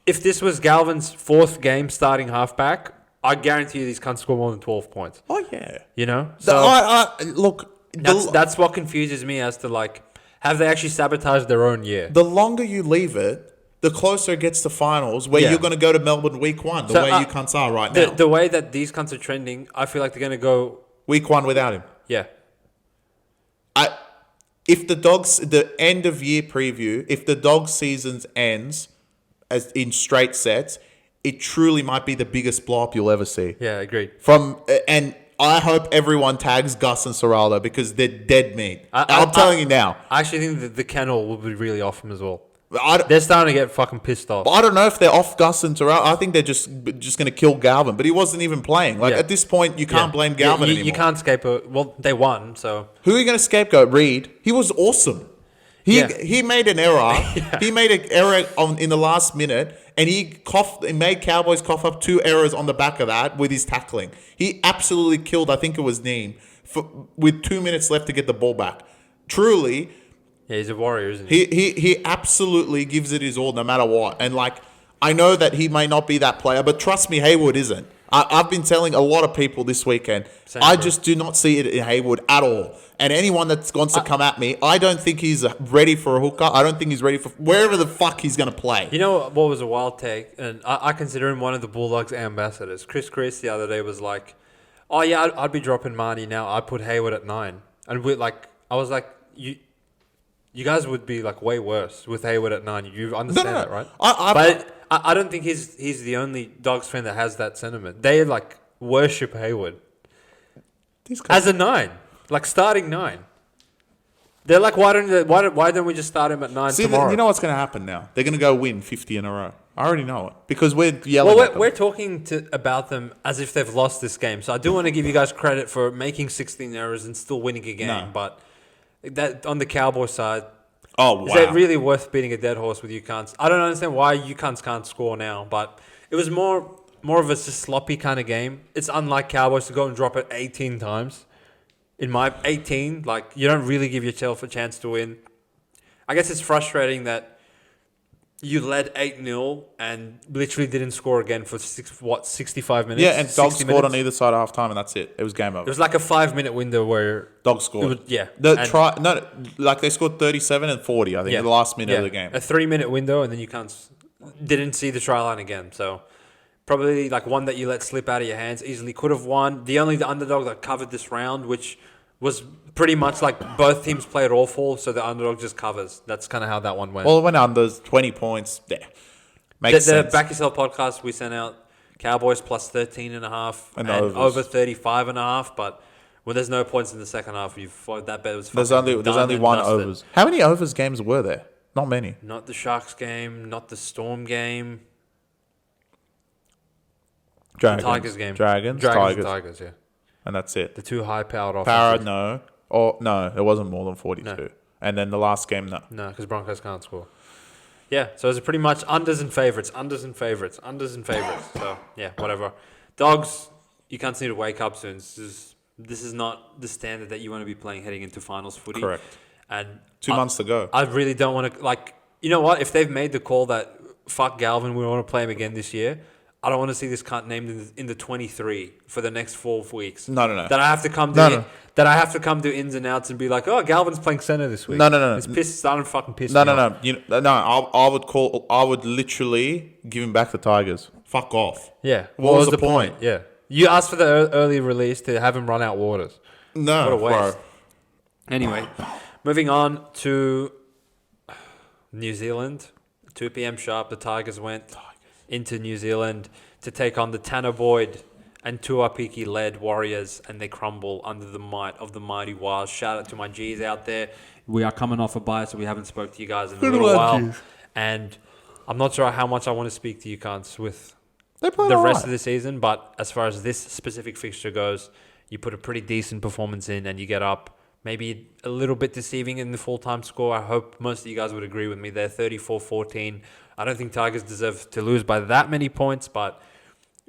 [SPEAKER 2] If
[SPEAKER 1] this was Galvin's 4th game starting halfback, I guarantee you these cunts score more than 12 points.
[SPEAKER 2] Oh, yeah.
[SPEAKER 1] You know?
[SPEAKER 2] So, look...
[SPEAKER 1] That's what confuses me as to, like, have they actually sabotaged their own year?
[SPEAKER 2] The longer you leave it, the closer it gets to finals, where you're going to go to Melbourne week 1, the way you cunts are right now.
[SPEAKER 1] The way that these cunts are trending, I feel like they're going to go...
[SPEAKER 2] Week 1 without him.
[SPEAKER 1] Yeah.
[SPEAKER 2] If the Dogs, the end of year preview, if the Dogs season ends as in straight sets, it truly might be the biggest blow up you'll ever see.
[SPEAKER 1] Yeah, agreed.
[SPEAKER 2] And I hope everyone tags Gus and Serraldo because they're dead meat. I'm telling you now.
[SPEAKER 1] I actually think that the kennel will be really off him as well. They're starting to get fucking pissed off.
[SPEAKER 2] But I don't know if they're off Gus and Serraldo. I think they're just going to kill Galvin. But he wasn't even playing. At this point, you can't blame Galvin anymore.
[SPEAKER 1] You can't scapegoat. Well, they won, so...
[SPEAKER 2] Who are you going to scapegoat? Reed. He was awesome. He made an error. He made an error in the last minute, and he made Cowboys cough up 2 errors on the back of that with his tackling. He absolutely killed, I think it was Neem, with 2 minutes left to get the ball back. Truly...
[SPEAKER 1] Yeah, he's a warrior, isn't he?
[SPEAKER 2] He absolutely gives it his all no matter what. And, I know that he may not be that player, but trust me, Hayward isn't. I've been telling a lot of people this weekend, I just do not see it in Hayward at all. And anyone that wants to come at me, I don't think he's ready for a hooker. I don't think he's ready for wherever the fuck he's going to play.
[SPEAKER 1] You know what was a wild take? And I consider him one of the Bulldogs ambassadors. Chris the other day was like, oh, yeah, I'd be dropping Marnie now. I'd put Hayward at 9. And I was like, you guys would be way worse with Hayward at 9. You understand that, right? But I don't think he's the only Dogs fan that has that sentiment. They worship Hayward.
[SPEAKER 2] These guys,
[SPEAKER 1] As a 9. Like starting 9. They're like, why don't we just start him at 9 tomorrow?
[SPEAKER 2] you know what's going to happen now? They're going to go win 50 in a row. I already know it because we're yelling at them.
[SPEAKER 1] We're talking about them as if they've lost this game. So I do want to give you guys credit for making 16 errors and still winning a game.
[SPEAKER 2] No.
[SPEAKER 1] But that on the Cowboys side,
[SPEAKER 2] Oh, wow.
[SPEAKER 1] is it really worth beating a dead horse with you cunts? I don't understand why you cunts can't score now, but it was more of a just sloppy kind of game. It's unlike Cowboys to go and drop it 18 times. In my 18, like, you don't really give yourself a chance to win. I guess it's frustrating that you led 8-0 and literally didn't score again for 65 minutes?
[SPEAKER 2] Yeah, and Dogs
[SPEAKER 1] 60
[SPEAKER 2] scored
[SPEAKER 1] minutes?
[SPEAKER 2] on either side at halftime, and that's it. It was game over.
[SPEAKER 1] It was like a 5-minute window where...
[SPEAKER 2] Dogs scored. They scored 37 and 40, I think, in the last minute of the game.
[SPEAKER 1] A 3-minute window, and then you didn't see the try line again. So probably like one that you let slip out of your hands, easily could have won. The underdog that covered this round, which was pretty much like both teams played awful, so the underdog just covers. That's kind of how that one went.
[SPEAKER 2] Well, it went under 20 points. Yeah. Makes sense.
[SPEAKER 1] The Back Yourself podcast, we sent out Cowboys plus 13.5 and over 35.5, but when there's no points in the second half, that bet was
[SPEAKER 2] there's only one overs. How many overs games were there? Not many.
[SPEAKER 1] Not the Sharks game, not the Storm game.
[SPEAKER 2] Dragons.
[SPEAKER 1] The Tigers game.
[SPEAKER 2] Dragons,
[SPEAKER 1] Tigers, yeah.
[SPEAKER 2] And that's it.
[SPEAKER 1] The two high-powered offenses.
[SPEAKER 2] Para, no. No, it wasn't more than 42. No. And then the last game, no.
[SPEAKER 1] No, because Broncos can't score. Yeah, so it's pretty much unders and favourites. So, yeah, whatever. Dogs, you can't need to wake up soon. This is not the standard that you want to be playing heading into finals footy.
[SPEAKER 2] Correct.
[SPEAKER 1] And
[SPEAKER 2] 2 months to go.
[SPEAKER 1] I really don't want to, like, you know what? If they've made the call that, fuck Galvin, we want to play him again this year, I don't want to see this cunt named in the 23 for the next 4 weeks.
[SPEAKER 2] No.
[SPEAKER 1] That I have to come to that I have to come to ins and outs and be like, oh, Galvin's playing center this week.
[SPEAKER 2] No.
[SPEAKER 1] It's starting to fucking piss me off.
[SPEAKER 2] I would literally give him back the Tigers. Fuck off.
[SPEAKER 1] Yeah.
[SPEAKER 2] What was the point?
[SPEAKER 1] Yeah. You asked for the early release to have him run out waters.
[SPEAKER 2] No.
[SPEAKER 1] What a waste. Bro. Anyway, moving on to New Zealand. 2 p.m. sharp, the Tigers went into New Zealand to take on the Tanner Boyd and Tuapiki-led Warriors, and they crumble under the might of the mighty Wars. Shout out to my G's out there. We are coming off a bye, so we haven't spoke to you guys in a little while. And I'm not sure how much I want to speak to you cunts with the rest of the season, but as far as this specific fixture goes, you put a pretty decent performance in and you get up. Maybe a little bit deceiving in the full-time score. I hope most of you guys would agree with me there. 34-14. I don't think Tigers deserve to lose by that many points, but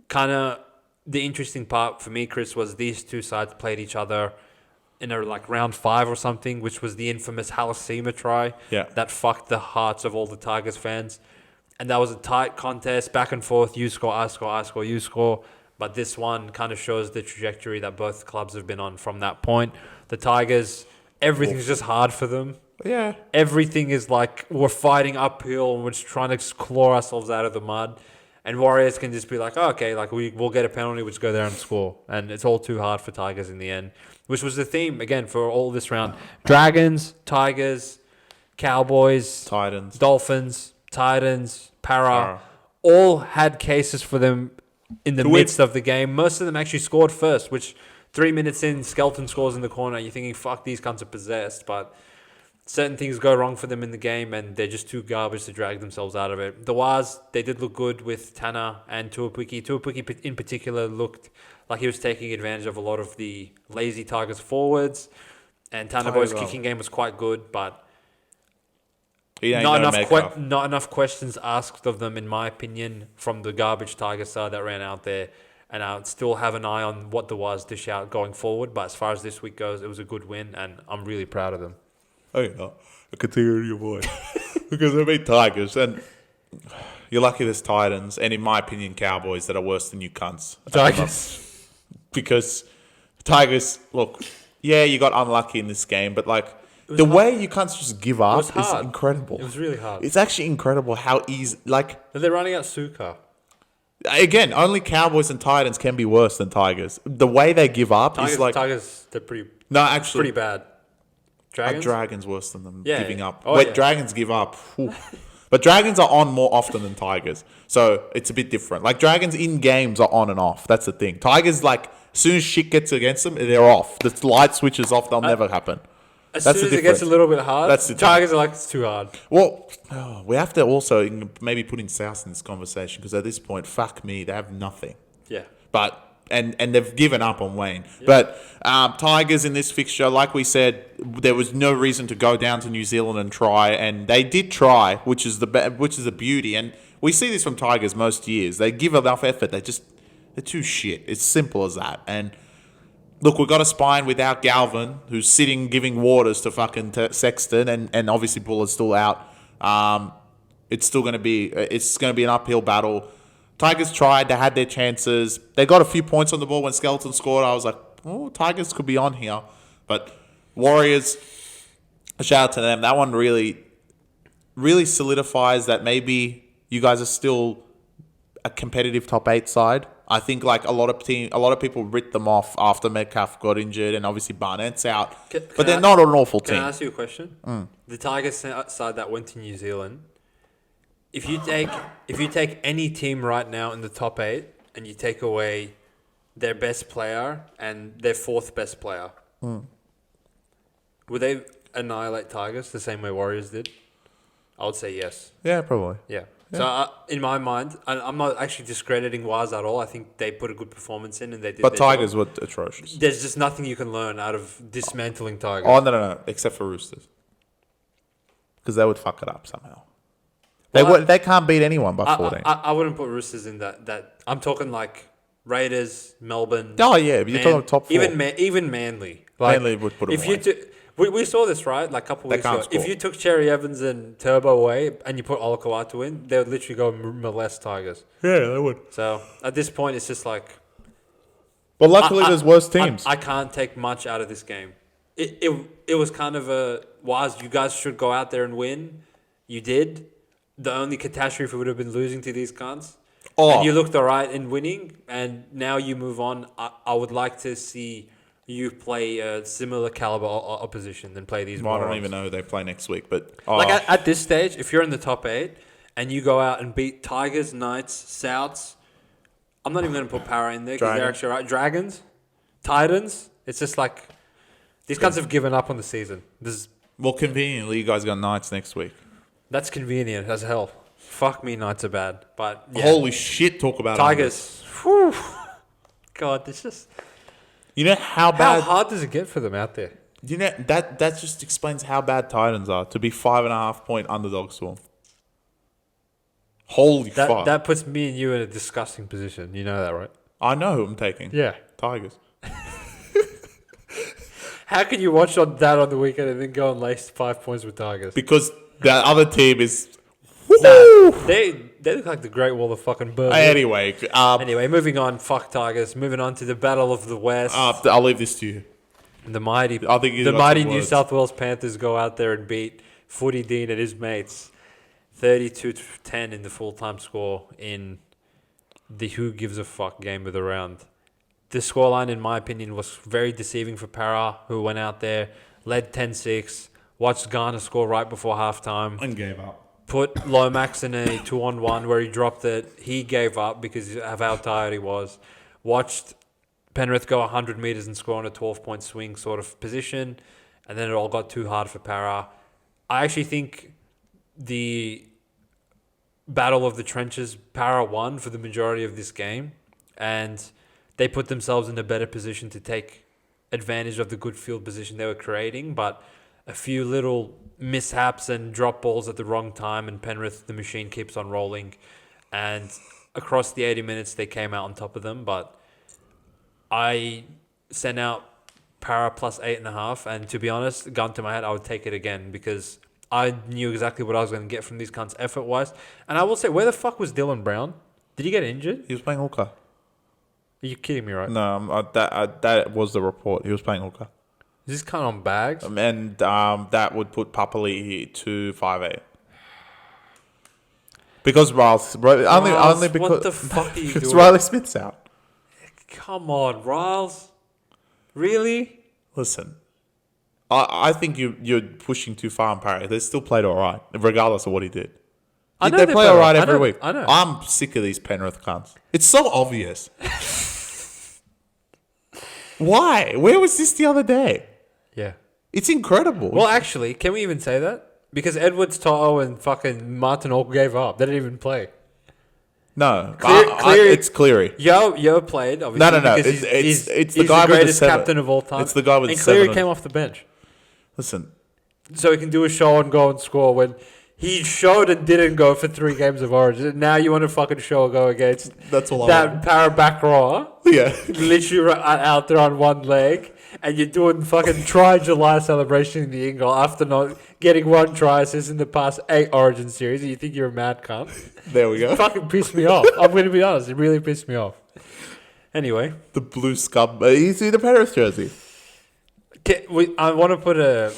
[SPEAKER 1] kind of the interesting part for me, Chris, was these two sides played each other in a like round 5 or something, which was the infamous Halasima try that fucked the hearts of all the Tigers fans. And that was a tight contest, back and forth, you score, I score, I score, you score. But this one kind of shows the trajectory that both clubs have been on from that point. The Tigers, everything's just hard for them.
[SPEAKER 2] Yeah.
[SPEAKER 1] Everything is like we're fighting uphill and we're just trying to claw ourselves out of the mud. And Warriors can just be like, oh, okay, like we'll get a penalty, we'll just go there and score. And it's all too hard for Tigers in the end, which was the theme, again, for all this round. Dragons, Tigers, Cowboys,
[SPEAKER 2] Titans,
[SPEAKER 1] Dolphins, Titans, Para, all had cases for them in the midst of the game. Most of them actually scored first, which 3 minutes in, Skelton scores in the corner. You're thinking, fuck, these cunts are possessed. But certain things go wrong for them in the game, and they're just too garbage to drag themselves out of it. The Waz, they did look good with Tanner and Tuapiki. Tuapiki in particular looked like he was taking advantage of a lot of the lazy Tigers forwards. And Tanner Boy's kicking game was quite good, but not enough questions asked of them, in my opinion, from the garbage Tiger side that ran out there. And I still have an eye on what the Waz dish out going forward. But as far as this week goes, it was a good win, and I'm really proud of them.
[SPEAKER 2] Oh, yeah. I can hear your voice. Because they beat Tigers. And you're lucky there's Titans, and in my opinion, Cowboys that are worse than you cunts.
[SPEAKER 1] Tigers.
[SPEAKER 2] Because Tigers, look, yeah, you got unlucky in this game, but like the way you cunts just give up is incredible.
[SPEAKER 1] It was really hard.
[SPEAKER 2] It's actually incredible how easy, like...
[SPEAKER 1] They're running out Suka.
[SPEAKER 2] Again, only Cowboys and Titans can be worse than Tigers. The way they give up is like...
[SPEAKER 1] Tigers, they're pretty...
[SPEAKER 2] No, actually...
[SPEAKER 1] Pretty bad. Dragons?
[SPEAKER 2] Dragons worse than them giving up.
[SPEAKER 1] Oh,
[SPEAKER 2] Dragons give up. But Dragons are on more often than Tigers. So it's a bit different. Like Dragons in games are on and off. That's the thing. Tigers, like, as soon as shit gets against them, they're off. The light switches off. They'll never happen.
[SPEAKER 3] As
[SPEAKER 2] That's
[SPEAKER 3] soon
[SPEAKER 2] the
[SPEAKER 3] as it gets a
[SPEAKER 2] difference.
[SPEAKER 3] little bit hard,
[SPEAKER 2] That's the
[SPEAKER 3] Tigers are like, it's too hard.
[SPEAKER 2] Well, we have to also maybe put in South in this conversation because at this point, fuck me, they have nothing.
[SPEAKER 3] Yeah.
[SPEAKER 2] But and they've given up on Wayne. Yeah. But Tigers in this fixture, like we said, there was no reason to go down to New Zealand and try, and they did try, which is the beauty. And we see this from Tigers most years. They give enough effort. They're too shit. It's simple as that. And look, we've got a spine without Galvin, who's sitting giving waters to fucking Sexton, and obviously Buller's still out. It's going to be an uphill battle. Tigers tried. They had their chances. They got a few points on the ball when Skeleton scored. I was like, oh, Tigers could be on here. But Warriors, a shout out to them. That one really, really solidifies that maybe you guys are still a competitive top 8 side. I think like a lot of people writ them off after Metcalf got injured and obviously Barnett's out. But they're not an awful team.
[SPEAKER 3] Can I ask you a question? The Tigers side that went to New Zealand, if you take any team right now in the top 8 and you take away their best player and their 4th best player, would they annihilate Tigers the same way Warriors did? I would say yes.
[SPEAKER 2] Yeah, probably.
[SPEAKER 3] Yeah. So in my mind, I'm not actually discrediting Waz at all. I think they put a good performance in and they did.
[SPEAKER 2] But Tigers were atrocious.
[SPEAKER 3] There's just nothing you can learn out of dismantling Tigers.
[SPEAKER 2] Oh, no. Except for Roosters. Because they would fuck it up somehow. They can't beat anyone by 14.
[SPEAKER 3] I wouldn't put Roosters in that. I'm talking like Raiders, Melbourne.
[SPEAKER 2] Oh, yeah. But you're talking top 4.
[SPEAKER 3] Even Manly. Like,
[SPEAKER 2] Manly would put them
[SPEAKER 3] if
[SPEAKER 2] away.
[SPEAKER 3] We saw this, right? Like a couple weeks ago. If you took Cherry Evans and Turbo away and you put Olakau'atu in, they would literally go molest Tigers.
[SPEAKER 2] Yeah, they would.
[SPEAKER 3] So at this point, it's just like...
[SPEAKER 2] But luckily, there's worse teams.
[SPEAKER 3] I can't take much out of this game. It was kind of you guys should go out there and win. You did. The only catastrophe would have been losing to these cunts. Oh. And you looked all right in winning, and now you move on. I would like to see you play a similar caliber opposition than play these.
[SPEAKER 2] Well, I don't even know who they play next week, but
[SPEAKER 3] like at this stage, if you're in the top 8 and you go out and beat Tigers, Knights, Souths, I'm not even going to put Para in there because they're actually right. Dragons, Titans. It's just like these guys have given up on the season.
[SPEAKER 2] Well, conveniently, you guys got Knights next week.
[SPEAKER 3] That's convenient as hell. Fuck me, Knights are bad, but yeah.
[SPEAKER 2] Holy shit! Talk about
[SPEAKER 3] Tigers. Whew. God, this just.
[SPEAKER 2] You know how bad?
[SPEAKER 3] How hard does it get for them out there?
[SPEAKER 2] You know that just explains how bad Titans are to be 5.5 point underdogs to them. Holy fuck!
[SPEAKER 3] That puts me and you in a disgusting position. You know that, right?
[SPEAKER 2] I know who I'm taking.
[SPEAKER 3] Yeah,
[SPEAKER 2] Tigers.
[SPEAKER 3] How can you watch that on the weekend and then go and lace 5 points with Tigers?
[SPEAKER 2] Because the other team is.
[SPEAKER 3] They look like the Great Wall of fucking Burma.
[SPEAKER 2] Anyway,
[SPEAKER 3] moving on. Fuck Tigers. Moving on to the Battle of the West.
[SPEAKER 2] I'll leave this to you.
[SPEAKER 3] The mighty New South Wales Panthers go out there and beat Footy Dean and his mates 32-10 in the full-time score in the who gives a fuck game of the round. The scoreline, in my opinion, was very deceiving for Para, who went out there, led 10-6, watched Garner score right before halftime.
[SPEAKER 2] And gave up.
[SPEAKER 3] Put Lomax in a 2-on-1 where he dropped it. He gave up because of how tired he was. Watched Penrith go 100 metres and score on a 12-point swing sort of position. And then it all got too hard for Para. I actually think the battle of the trenches, Para won for the majority of this game. And they put themselves in a better position to take advantage of the good field position they were creating. But a few little mishaps and drop balls at the wrong time, and Penrith, the machine, keeps on rolling. And across the 80 minutes, they came out on top of them. But I sent out Para plus 8.5, and to be honest, gun to my head, I would take it again because I knew exactly what I was going to get from these cunts effort-wise. And I will say, where the fuck was Dylan Brown? Did he get injured?
[SPEAKER 2] He was playing hooker.
[SPEAKER 3] Are you kidding me, right?
[SPEAKER 2] No, that was the report. He was playing hooker.
[SPEAKER 3] Is this kind of on bags?
[SPEAKER 2] And that would put Papali to 5'8". Because only because
[SPEAKER 3] what the fuck are you doing?
[SPEAKER 2] Riley Smith's out.
[SPEAKER 3] Come on, Riles. Really?
[SPEAKER 2] Listen, I think you're pushing too far on Parry. They still played all right, regardless of what he did.
[SPEAKER 3] I know
[SPEAKER 2] they
[SPEAKER 3] they're
[SPEAKER 2] play
[SPEAKER 3] better.
[SPEAKER 2] all right
[SPEAKER 3] I
[SPEAKER 2] every
[SPEAKER 3] know-
[SPEAKER 2] week.
[SPEAKER 3] I know.
[SPEAKER 2] I'm sick of these Penrith cunts. It's so obvious. Why? Where was this the other day?
[SPEAKER 3] Yeah.
[SPEAKER 2] It's incredible.
[SPEAKER 3] Well, actually, can we even say that? Because Edwards, To'o, and fucking Martin all gave up. They didn't even play.
[SPEAKER 2] no,
[SPEAKER 3] Cleary-
[SPEAKER 2] it's Cleary.
[SPEAKER 3] Yo played, obviously.
[SPEAKER 2] No.
[SPEAKER 3] Because
[SPEAKER 2] It's
[SPEAKER 3] he's
[SPEAKER 2] the guy with the
[SPEAKER 3] greatest
[SPEAKER 2] 7.
[SPEAKER 3] captain of all time.
[SPEAKER 2] It's the guy with
[SPEAKER 3] and
[SPEAKER 2] the
[SPEAKER 3] Cleary
[SPEAKER 2] 7.
[SPEAKER 3] came off the bench.
[SPEAKER 2] Listen,
[SPEAKER 3] So he can do a show and go and score when he showed and didn't go for 3 games of Origin. Now you want to fucking show and go against
[SPEAKER 2] that's all I
[SPEAKER 3] that
[SPEAKER 2] want.
[SPEAKER 3] para back row,
[SPEAKER 2] Yeah.
[SPEAKER 3] literally out there on one leg, and you're doing fucking try July celebration in the Ingle after not getting 1 try assist in the past 8 Origin series, and you think you're a mad cunt.
[SPEAKER 2] There we go.
[SPEAKER 3] Fucking pissed me off. I'm going to be honest. It really pissed me off. Anyway.
[SPEAKER 2] The blue scum. You see the Penrith jersey?
[SPEAKER 3] I want to put a...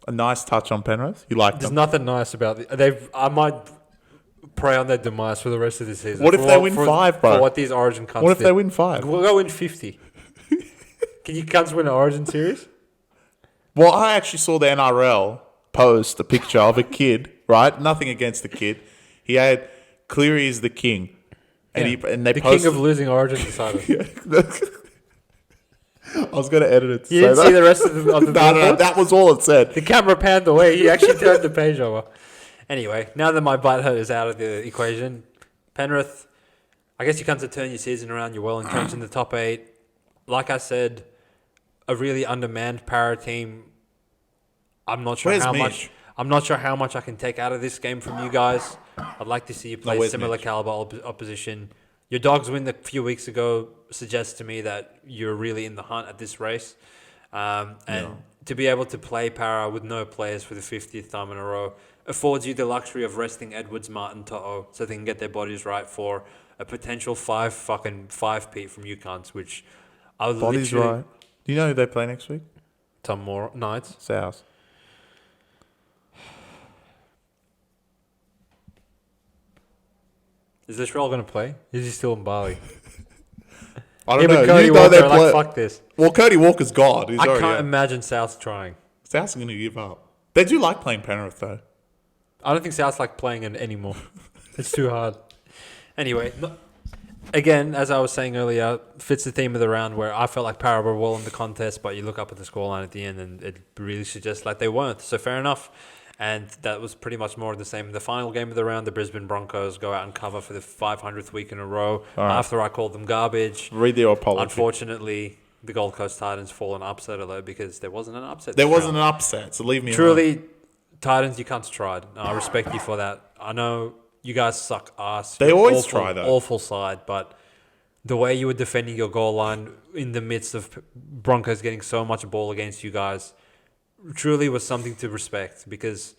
[SPEAKER 2] A nice touch on Penrith. You like
[SPEAKER 3] There's
[SPEAKER 2] them?
[SPEAKER 3] nothing nice about it. I might pray on their demise for the rest of the season.
[SPEAKER 2] What if they win 5, bro?
[SPEAKER 3] For what these Origin cunts
[SPEAKER 2] What if
[SPEAKER 3] did.
[SPEAKER 2] they win 5?
[SPEAKER 3] We'll go win 50. Can you cunts win an Origin series?
[SPEAKER 2] Well, I actually saw the NRL post a picture of a kid, right? Nothing against the kid. He had Cleary is the king. And they
[SPEAKER 3] The
[SPEAKER 2] posted...
[SPEAKER 3] king of losing Origin decided.
[SPEAKER 2] I was going to edit it to
[SPEAKER 3] You
[SPEAKER 2] say
[SPEAKER 3] didn't
[SPEAKER 2] that.
[SPEAKER 3] see the rest of the
[SPEAKER 2] No,
[SPEAKER 3] billboard?
[SPEAKER 2] that was all it said.
[SPEAKER 3] The camera panned away. He actually turned the page over. Anyway, now that my butt hurt is out of the equation, Penrith, I guess you come to turn your season around. You're well entrenched in the top 8. Like I said, a really undermanned para team. I'm not sure
[SPEAKER 2] Where's
[SPEAKER 3] how
[SPEAKER 2] Mitch?
[SPEAKER 3] much. I'm not sure how much I can take out of this game from you guys. I'd like to see you play
[SPEAKER 2] where's
[SPEAKER 3] similar
[SPEAKER 2] Mitch?
[SPEAKER 3] caliber opposition. Your Dogs win a few weeks ago suggests to me that you're really in the hunt at this race. To be able to play para with no players for the 50th time in a row affords you the luxury of resting Edwards, Martin, To'o so they can get their bodies right for a potential 5-peat from you cunts, which I would
[SPEAKER 2] Body's
[SPEAKER 3] literally...
[SPEAKER 2] right. Do you know who they play next week?
[SPEAKER 3] Some more nights.
[SPEAKER 2] South.
[SPEAKER 3] Is Latrell going to play? Is he still in Bali?
[SPEAKER 2] I don't
[SPEAKER 3] Him
[SPEAKER 2] know.
[SPEAKER 3] and Cody
[SPEAKER 2] You know
[SPEAKER 3] Walker
[SPEAKER 2] they
[SPEAKER 3] are
[SPEAKER 2] play.
[SPEAKER 3] like, fuck this.
[SPEAKER 2] Well, Cody Walker's God. He's
[SPEAKER 3] I
[SPEAKER 2] already
[SPEAKER 3] can't
[SPEAKER 2] out.
[SPEAKER 3] imagine South trying.
[SPEAKER 2] South's going to give up. They do like playing Penrith, though.
[SPEAKER 3] I don't think South's like playing it anymore. It's too hard. Anyway, again, as I was saying earlier, fits the theme of the round where I felt like Para were well in the contest, but you look up at the scoreline at the end and it really suggests like they weren't. So fair enough. And that was pretty much more of the same. In the final game of the round, the Brisbane Broncos go out and cover for the 500th week in a row after I called them garbage.
[SPEAKER 2] Read the apology.
[SPEAKER 3] Unfortunately, the Gold Coast Titans fall an upset alert because there wasn't an upset.
[SPEAKER 2] There
[SPEAKER 3] this
[SPEAKER 2] wasn't
[SPEAKER 3] round.
[SPEAKER 2] an upset, so leave me alone.
[SPEAKER 3] Truly, Titans, you cunts tried. I respect you for that. I know you guys suck ass.
[SPEAKER 2] They
[SPEAKER 3] You're
[SPEAKER 2] always
[SPEAKER 3] awful,
[SPEAKER 2] try, though.
[SPEAKER 3] Awful side, but the way you were defending your goal line in the midst of Broncos getting so much ball against you guys truly was something to respect because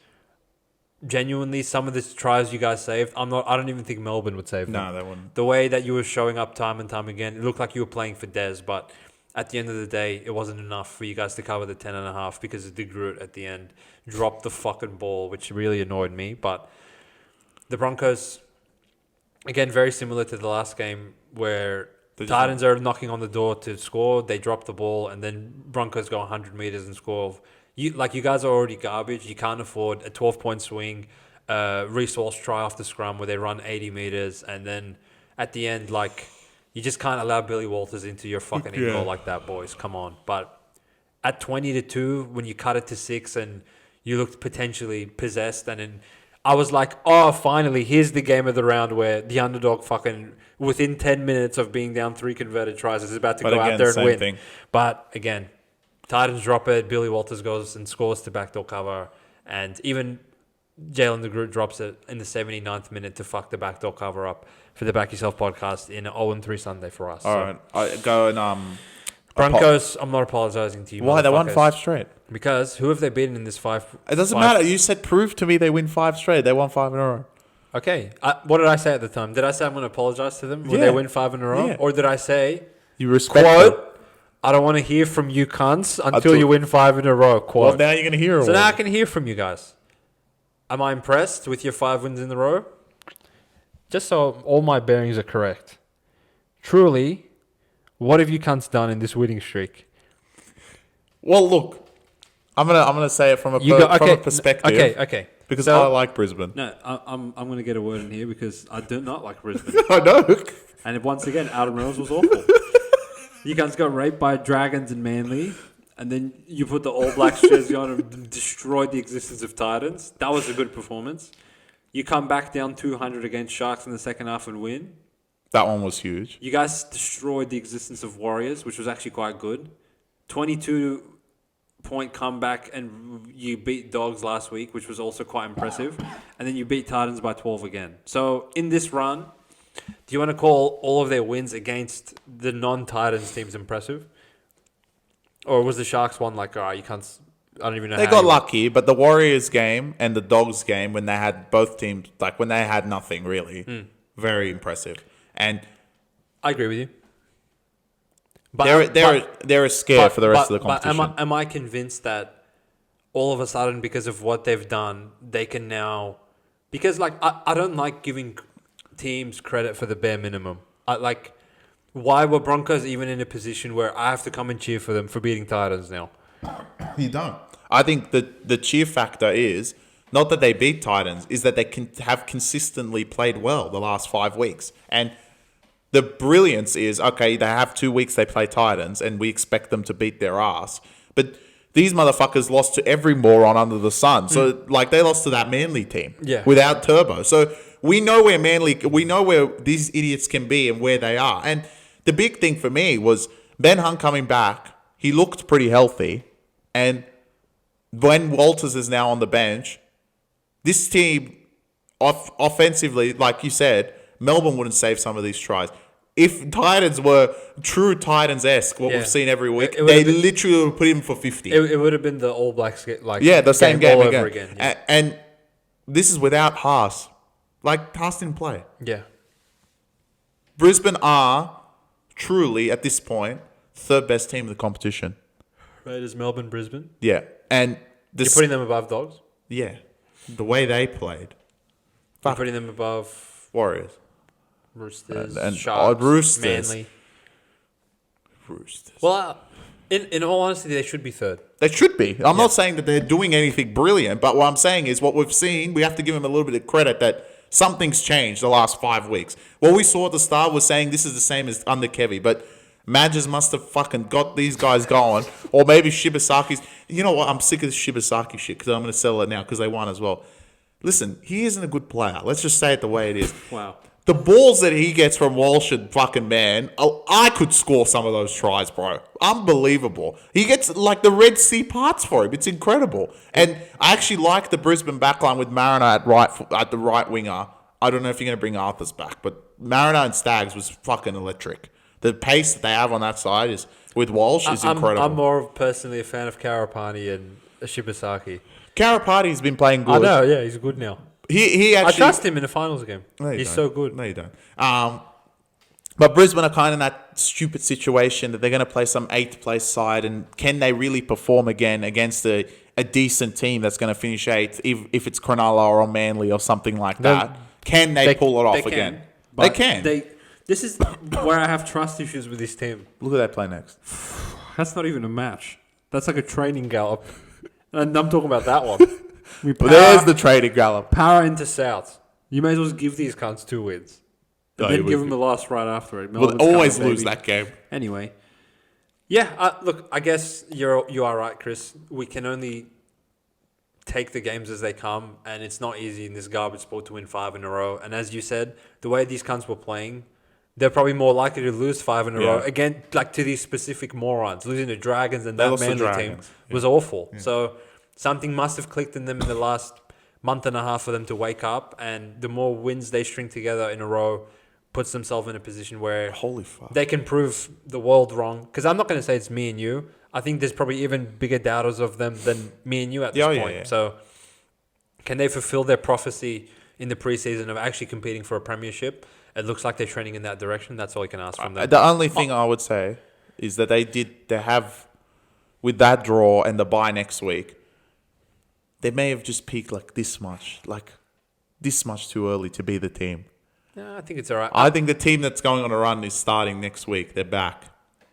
[SPEAKER 3] genuinely some of the tries you guys saved, I don't even think Melbourne would save them.
[SPEAKER 2] No, they wouldn't.
[SPEAKER 3] The way that you were showing up time and time again, it looked like you were playing for Des, but at the end of the day, it wasn't enough for you guys to cover the 10.5 because De Groot at the end dropped the fucking ball, which really annoyed me. But the Broncos, again, very similar to the last game where Titans are knocking on the door to score, they drop the ball, and then Broncos go 100 meters and score. You guys are already garbage. You can't afford a 12-point swing, Reece Walsh try off the scrum where they run 80 meters, and then at the end, you just can't allow Billy Walters into your fucking goal like that, boys. Come on. But at 20-2, when you cut it to 6 and you looked potentially possessed, and then I was like, oh, finally, here's the game of the round where the underdog fucking, within 10 minutes of being down 3 converted tries, is about to go out there and win.
[SPEAKER 2] Thing.
[SPEAKER 3] But again, Titans drop it, Billy Walters goes and scores to backdoor cover, and even Jalen De Groot drops it in the 79th minute to fuck the backdoor cover up for the Back Yourself podcast in an 0-3 Sunday for us.
[SPEAKER 2] All right. I go and...
[SPEAKER 3] Broncos, I'm not apologising to you.
[SPEAKER 2] Why? They won
[SPEAKER 3] motherfuckers.
[SPEAKER 2] 5 straight.
[SPEAKER 3] Because who have they beaten in this 5?
[SPEAKER 2] It doesn't matter. You said prove to me they win 5 straight. They won 5 in a row.
[SPEAKER 3] Okay. What did I say at the time? Did I say I'm going to apologise to them when
[SPEAKER 2] Yeah.
[SPEAKER 3] they win 5 in a row?
[SPEAKER 2] Yeah.
[SPEAKER 3] Or did I say,
[SPEAKER 2] You respect
[SPEAKER 3] quote,
[SPEAKER 2] them.
[SPEAKER 3] I don't want to hear from you cunts until you win 5 in a row, quote.
[SPEAKER 2] Well, now you're going to hear it.
[SPEAKER 3] So now I can hear from you guys. Am I impressed with your 5 wins in a row? Just so all my bearings are correct. Truly, what have you cunts done in this winning streak?
[SPEAKER 2] Well, look. I'm gonna say it from a perspective.
[SPEAKER 3] Okay.
[SPEAKER 2] because
[SPEAKER 1] So-
[SPEAKER 2] I like Brisbane.
[SPEAKER 3] No, I'm going to get a word in here because I do not like Brisbane.
[SPEAKER 2] I know.
[SPEAKER 3] And once again, Adam Reynolds was awful. You guys got raped by Dragons and Manly, and then you put the All Blacks jersey on and destroyed the existence of Titans. That was a good performance. You come back down 200 against Sharks in the second half and win.
[SPEAKER 2] That one was huge.
[SPEAKER 3] You guys destroyed the existence of Warriors, which was actually quite good. 22-point comeback, and you beat Dogs last week, which was also quite impressive. And then you beat Titans by 12 again. So in this run, do you want to call all of their wins against the non-Titans teams impressive? Or was the Sharks one like, all right, you can't... I don't even know
[SPEAKER 2] They
[SPEAKER 3] how
[SPEAKER 2] got
[SPEAKER 3] you-
[SPEAKER 2] lucky, but the Warriors game and the Dogs game, when they had both teams, like when they had nothing really, very impressive. And
[SPEAKER 1] I agree with you. But
[SPEAKER 2] they're a scare for the rest of the competition.
[SPEAKER 1] But am I convinced that all of a sudden, because of what they've done, they can now... Because, like, I don't like giving teams credit for the bare minimum. Why were Broncos even in a position where I have to come and cheer for them for beating Titans now?
[SPEAKER 2] You don't. I think the cheer factor is not that they beat Titans, is that they have consistently played well the last 5 weeks. And the brilliance is, okay, they have 2 weeks they play Titans and we expect them to beat their ass. But these motherfuckers lost to every moron under the sun. So, they lost to that Manly team without Turbo. So we know where these idiots can be and where they are. And the big thing for me was Ben Hunt coming back. He looked pretty healthy. And when Walters is now on the bench, this team, offensively, like you said, Melbourne wouldn't save some of these tries. If Titans were true Titans-esque, what we've seen every week, they literally would put him for 50.
[SPEAKER 1] It would have been the All Blacks,
[SPEAKER 2] the same game
[SPEAKER 1] all
[SPEAKER 2] again.
[SPEAKER 1] over again. Yeah.
[SPEAKER 2] And this is without Haas. Haas didn't play.
[SPEAKER 1] Yeah.
[SPEAKER 2] Brisbane are truly, at this point, third best team in the competition.
[SPEAKER 1] Raiders, Melbourne, Brisbane.
[SPEAKER 2] Yeah. And
[SPEAKER 1] You're putting them above Dogs?
[SPEAKER 2] Yeah. The way they played.
[SPEAKER 1] You're putting them above
[SPEAKER 2] Warriors.
[SPEAKER 1] Roosters,
[SPEAKER 2] And
[SPEAKER 1] Sharks,
[SPEAKER 2] Roosters.
[SPEAKER 1] Manly.
[SPEAKER 2] Roosters.
[SPEAKER 1] Well, in all honesty, they should be third.
[SPEAKER 2] They should be. I'm not saying that they're doing anything brilliant, but what I'm saying is what we've seen, we have to give them a little bit of credit that something's changed the last 5 weeks. What we saw at the start was saying this is the same as under Kevy, but Madges must have fucking got these guys going. Or maybe Shibasaki's... You know what? I'm sick of this Shibasaki shit because I'm going to sell it now because they won as well. Listen, he isn't a good player. Let's just say it the way it is.
[SPEAKER 3] Wow.
[SPEAKER 2] The balls that he gets from Walsh and fucking man, I could score some of those tries, bro. Unbelievable. He gets the Red Sea parts for him. It's incredible. And I actually like the Brisbane backline with Mariner at the right winger. I don't know if you're going to bring Arthurs back, but Mariner and Staggs was fucking electric. The pace that they have on that side is with Walsh is incredible.
[SPEAKER 1] I'm more personally a fan of Karapani and Shibasaki.
[SPEAKER 2] Karapati's been playing good.
[SPEAKER 1] I know, yeah, he's good now.
[SPEAKER 2] He actually...
[SPEAKER 1] I trust him in the finals game.
[SPEAKER 2] No,
[SPEAKER 1] He's
[SPEAKER 2] don't.
[SPEAKER 1] so good.
[SPEAKER 2] No, you don't. But Brisbane are kind of in that stupid situation that they're going to play some 8th place side, and can they really perform again against a decent team that's going to finish 8th if it's Cronulla or Manly or something like that? Can they pull it off again? They can.
[SPEAKER 3] This is where I have trust issues with this team.
[SPEAKER 2] Look at that play next.
[SPEAKER 3] That's not even a match. That's like a training
[SPEAKER 1] Gallop. And I'm talking about that one.
[SPEAKER 2] There's the trading gallop.
[SPEAKER 3] Power
[SPEAKER 1] Into South. You may as well just give these cunts 2 wins.
[SPEAKER 2] No,
[SPEAKER 3] then give them the last right after it.
[SPEAKER 2] We'll
[SPEAKER 3] Melbourne's
[SPEAKER 2] always
[SPEAKER 3] coming,
[SPEAKER 2] lose
[SPEAKER 3] baby.
[SPEAKER 2] that game.
[SPEAKER 3] Anyway,
[SPEAKER 1] Yeah, look, I guess you are right, Chris. We can only take the games as they come, and it's not easy in this garbage sport to win 5 in a row. And as you said, the way these cunts were playing, they're probably more likely to lose 5 in a row. Again, to these specific morons. Losing to Dragons and that Manly team was awful. Yeah. So something must have clicked in them in the last month and a half for them to wake up. And the more wins they string together in a row puts themselves in a position where
[SPEAKER 2] Holy fuck.
[SPEAKER 1] they can prove the world wrong. Because I'm not going to say it's me and you. I think there's probably even bigger doubters of them than me and you at this point. Yeah. So can they fulfill their prophecy in the preseason of actually competing for a premiership? It looks like they're trending in that direction. That's all you can ask from them.
[SPEAKER 2] The only thing I would say is that they have, with that draw and the bye next week, they may have just peaked this much too early to be the team.
[SPEAKER 1] Yeah, I think it's all right.
[SPEAKER 2] I think the team that's going on a run is starting next week. They're back.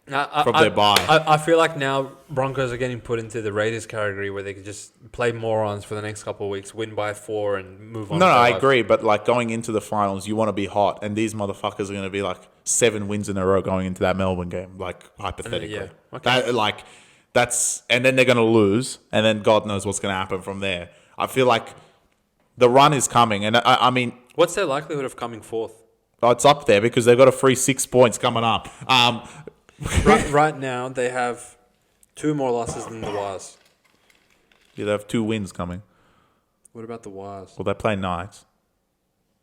[SPEAKER 2] from their bye.
[SPEAKER 1] I feel like now Broncos are getting put into the Raiders category where they could just play morons for the next couple of weeks, win by 4 and move on.
[SPEAKER 2] No,
[SPEAKER 1] with their
[SPEAKER 2] I
[SPEAKER 1] life.
[SPEAKER 2] agree. But like going into the finals, you want to be hot, and these motherfuckers are going to be like 7 wins in a row going into that Melbourne game, like hypothetically.
[SPEAKER 1] Yeah, okay.
[SPEAKER 2] And then they're going to lose, and then God knows what's going to happen from there. I feel like the run is coming, and I mean,
[SPEAKER 1] What's their likelihood of coming fourth?
[SPEAKER 2] it's up there because they've got a free 6 points coming up.
[SPEAKER 1] Right now, they have 2 more losses than the Wires.
[SPEAKER 2] Yeah, they have 2 wins coming.
[SPEAKER 1] What about the Wires?
[SPEAKER 2] Well, they play Knights.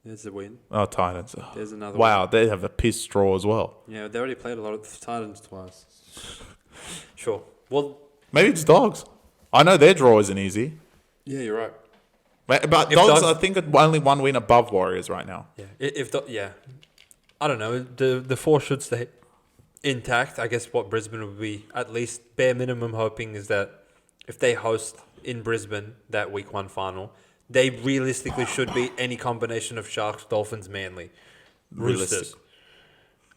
[SPEAKER 1] There's a win.
[SPEAKER 2] Oh, Titans. Oh,
[SPEAKER 1] There's another
[SPEAKER 2] wow,
[SPEAKER 1] one.
[SPEAKER 2] they have a piss draw as well.
[SPEAKER 1] Yeah, they already played a lot of the Titans twice. Sure. Well,
[SPEAKER 2] Maybe it's Dogs. I know their draw isn't easy.
[SPEAKER 1] yeah, you're right.
[SPEAKER 2] But
[SPEAKER 1] If
[SPEAKER 2] Dogs,
[SPEAKER 1] Dogs-
[SPEAKER 2] I think, are only 1 win above Warriors right now.
[SPEAKER 1] Yeah, I don't know. The 4 should stay intact. I guess what Brisbane would be at least bare minimum hoping is that if they host in Brisbane that week 1 final, they realistically should beat any combination of Sharks, Dolphins, Manly, Roosters.
[SPEAKER 2] Realistic.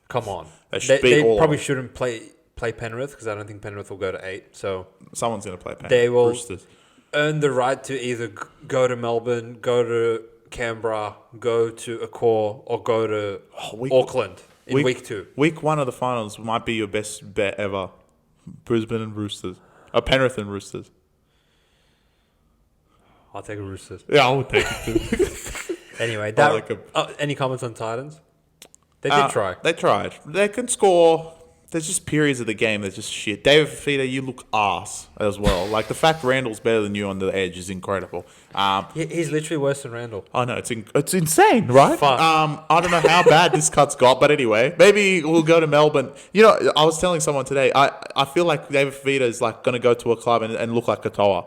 [SPEAKER 1] Come on,
[SPEAKER 2] They should beat all of
[SPEAKER 1] probably
[SPEAKER 2] them.
[SPEAKER 1] shouldn't play Penrith because I don't think Penrith will go to 8. So
[SPEAKER 2] Someone's going to play Penrith.
[SPEAKER 1] they will
[SPEAKER 2] Roosters.
[SPEAKER 1] earn the right to either go to Melbourne, go to Canberra, go to Accor, or go to Auckland in week 2.
[SPEAKER 2] Week 1 of the finals might be your best bet ever. Brisbane and Roosters. Penrith and Roosters.
[SPEAKER 1] I'll take a Roosters.
[SPEAKER 2] Yeah, I would take it too.
[SPEAKER 1] Anyway,
[SPEAKER 2] I like 'em.
[SPEAKER 1] any comments on Titans? They did try.
[SPEAKER 2] They tried. They can score. There's just periods of the game that's just shit. David Fifita, you look ass as well. Like the fact Randall's better than you on the edge is incredible.
[SPEAKER 1] He's literally worse than Randall.
[SPEAKER 2] I know it's insane, right?
[SPEAKER 1] Fuck.
[SPEAKER 2] I don't know how bad this cut's got, but anyway, maybe we'll go to Melbourne. You know, I was telling someone today. I feel like David Fifita is like going to go to a club and look like Katoa,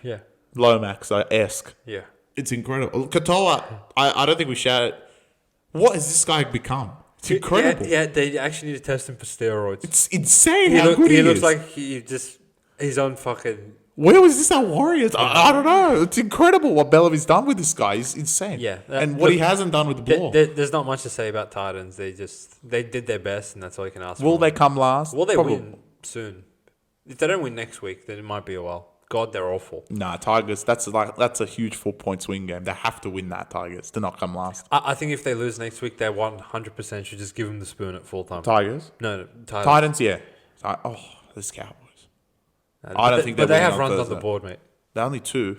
[SPEAKER 1] Yeah.
[SPEAKER 2] Lomax-esque.
[SPEAKER 1] Yeah.
[SPEAKER 2] It's incredible. Katoa, I don't think we shouted. What has this guy become? It's incredible.
[SPEAKER 1] Yeah, they actually need to test him for steroids.
[SPEAKER 2] It's insane how good he
[SPEAKER 1] looks
[SPEAKER 2] is.
[SPEAKER 1] like he's on fucking...
[SPEAKER 2] Where was this at Warriors? I don't know. It's incredible what Bellamy's done with this guy. He's insane.
[SPEAKER 1] Yeah.
[SPEAKER 2] And what he hasn't done with the ball.
[SPEAKER 1] There's not much to say about Titans. They did their best, and that's all you can ask for.
[SPEAKER 2] Will they come last?
[SPEAKER 1] Will they
[SPEAKER 2] Probably.
[SPEAKER 1] win soon? If they don't win next week, then it might be a while. God, they're awful.
[SPEAKER 2] Nah, Tigers. That's a huge 4-point swing game. They have to win that, Tigers, to not come last.
[SPEAKER 1] I think if they lose next week, they 100% should just give them the spoon at full time.
[SPEAKER 2] Tigers.
[SPEAKER 1] No, Titans.
[SPEAKER 2] Titans, yeah. This Cowboys. I don't think
[SPEAKER 1] But
[SPEAKER 2] they're
[SPEAKER 1] they have
[SPEAKER 2] winning on
[SPEAKER 1] runs on the
[SPEAKER 2] Thursday.
[SPEAKER 1] board, mate.
[SPEAKER 2] They're only 2.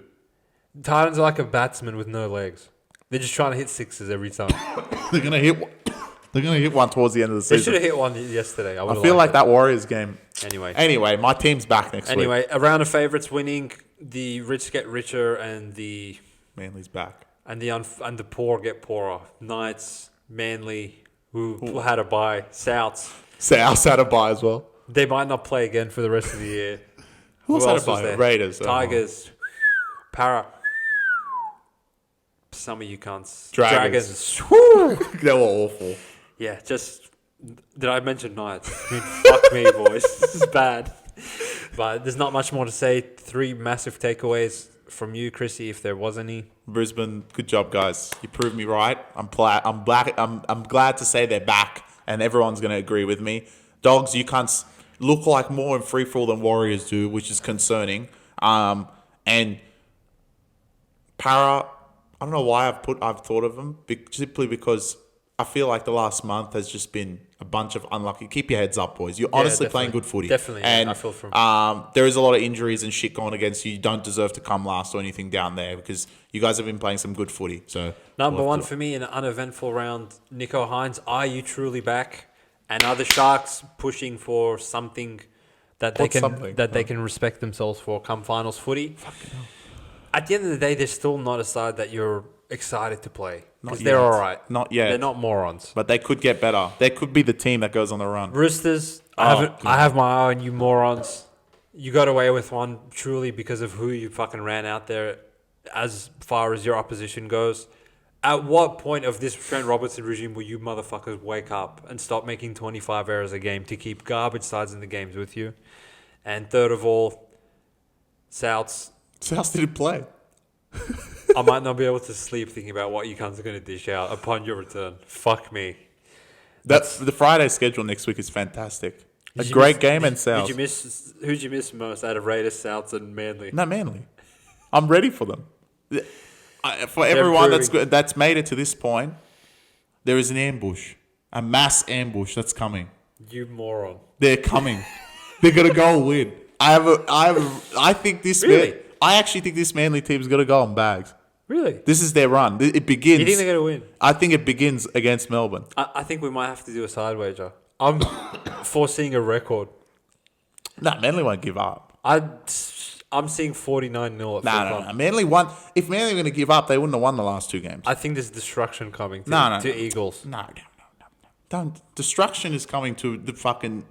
[SPEAKER 1] Titans are like a batsman with no legs. They're just trying to hit sixes every time.
[SPEAKER 2] They're gonna hit. They're gonna hit one towards the end of the
[SPEAKER 1] They should
[SPEAKER 2] season.
[SPEAKER 1] have hit one yesterday. I
[SPEAKER 2] I feel like that Warriors game.
[SPEAKER 1] Anyway,
[SPEAKER 2] My team's back next week.
[SPEAKER 1] Anyway, a round of favourites winning. The rich get richer, and the
[SPEAKER 2] Manly's back.
[SPEAKER 1] and the poor get poorer. Knights, Manly, who had a bye. Souths,
[SPEAKER 2] South had a bye as well.
[SPEAKER 1] they might not play again for the rest of the year.
[SPEAKER 2] Who else had a
[SPEAKER 1] was
[SPEAKER 2] bye?
[SPEAKER 1] there?
[SPEAKER 2] Raiders.
[SPEAKER 1] Tigers, Para. Some of you cunts.
[SPEAKER 2] Dragons.
[SPEAKER 1] Dragons.
[SPEAKER 2] They were awful.
[SPEAKER 1] Yeah, just... Did I mention Knights? I mean, fuck me, boys. This is bad. But there's not much more to say. 3 massive takeaways from you, Chrissy, if there was any.
[SPEAKER 2] Brisbane, good job, guys. You proved me right. I'm glad to say they're back, and everyone's going to agree with me. Dogs, you can't look like more in free fall than Warriors do, which is concerning. And Para, I don't know why I've thought of them, simply because I feel like the last month has just been a bunch of unlucky. Keep your heads up, boys. You're honestly playing good footy.
[SPEAKER 1] Definitely,
[SPEAKER 2] and
[SPEAKER 1] I feel from.
[SPEAKER 2] there is a lot of injuries and shit going against you. You don't deserve to come last or anything down there because you guys have been playing some good footy. So
[SPEAKER 1] Number one for me in an uneventful round, Nico Hynes. Are you truly back? And are the Sharks pushing for something that they can respect themselves for come finals footy? At the end of the day, they're still not a side that you're excited to play because they're all right.
[SPEAKER 2] Not yet.
[SPEAKER 1] They're not morons.
[SPEAKER 2] But they could get better. They could be the team that goes on the run.
[SPEAKER 1] Roosters, I have my eye on you morons. You got away with one truly because of who you fucking ran out there as far as your opposition goes. At what point of this Trent Robertson regime will you motherfuckers wake up and stop making 25 errors a game to keep garbage sides in the games with you? And third of all, Souths.
[SPEAKER 2] South didn't play.
[SPEAKER 1] I might not be able to sleep thinking about what you cunts are going to dish out upon your return. Fuck me.
[SPEAKER 2] The Friday schedule next week is fantastic. A great game and South.
[SPEAKER 1] Who'd you miss most out of Raiders, Souths, and Manly?
[SPEAKER 2] No, Manly. I'm ready for them. For everyone that's made it to this point, there is an ambush, a mass ambush that's coming.
[SPEAKER 1] You moron!
[SPEAKER 2] They're coming. They're gonna go and win. I think this.
[SPEAKER 1] Really?
[SPEAKER 2] I actually think this Manly team's gonna go on bags.
[SPEAKER 1] Really?
[SPEAKER 2] This is their run. It begins.
[SPEAKER 1] You think they're gonna win?
[SPEAKER 2] I think it begins against Melbourne.
[SPEAKER 1] I think we might have to do a side wager. I'm foreseeing a record.
[SPEAKER 2] No, Manly won't give up.
[SPEAKER 1] I'm seeing 49-0 at
[SPEAKER 2] No. Manly won. If Manly were going to give up, they wouldn't have won the last two games.
[SPEAKER 1] I think there's destruction coming to Eagles.
[SPEAKER 2] No. Don't. Destruction is coming to the fucking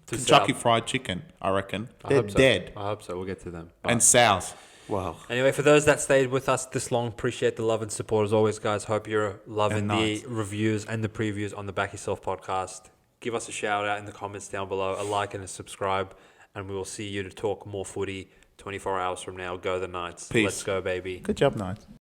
[SPEAKER 2] Kentucky
[SPEAKER 1] South.
[SPEAKER 2] Fried Chicken, I reckon.
[SPEAKER 1] I
[SPEAKER 2] They're
[SPEAKER 1] hope so.
[SPEAKER 2] dead.
[SPEAKER 1] I hope so. We'll get to them.
[SPEAKER 2] And South. Wow.
[SPEAKER 1] Anyway, for those that stayed with us this long, appreciate the love and support as always, guys. Hope you're loving the reviews and the previews on the Back Yourself podcast. Give us a shout out in the comments down below, a like and a subscribe, and we will see you to talk more footy 24 hours from now. Go the Knights.
[SPEAKER 2] Peace.
[SPEAKER 1] Let's go, baby.
[SPEAKER 2] Good job, Knights.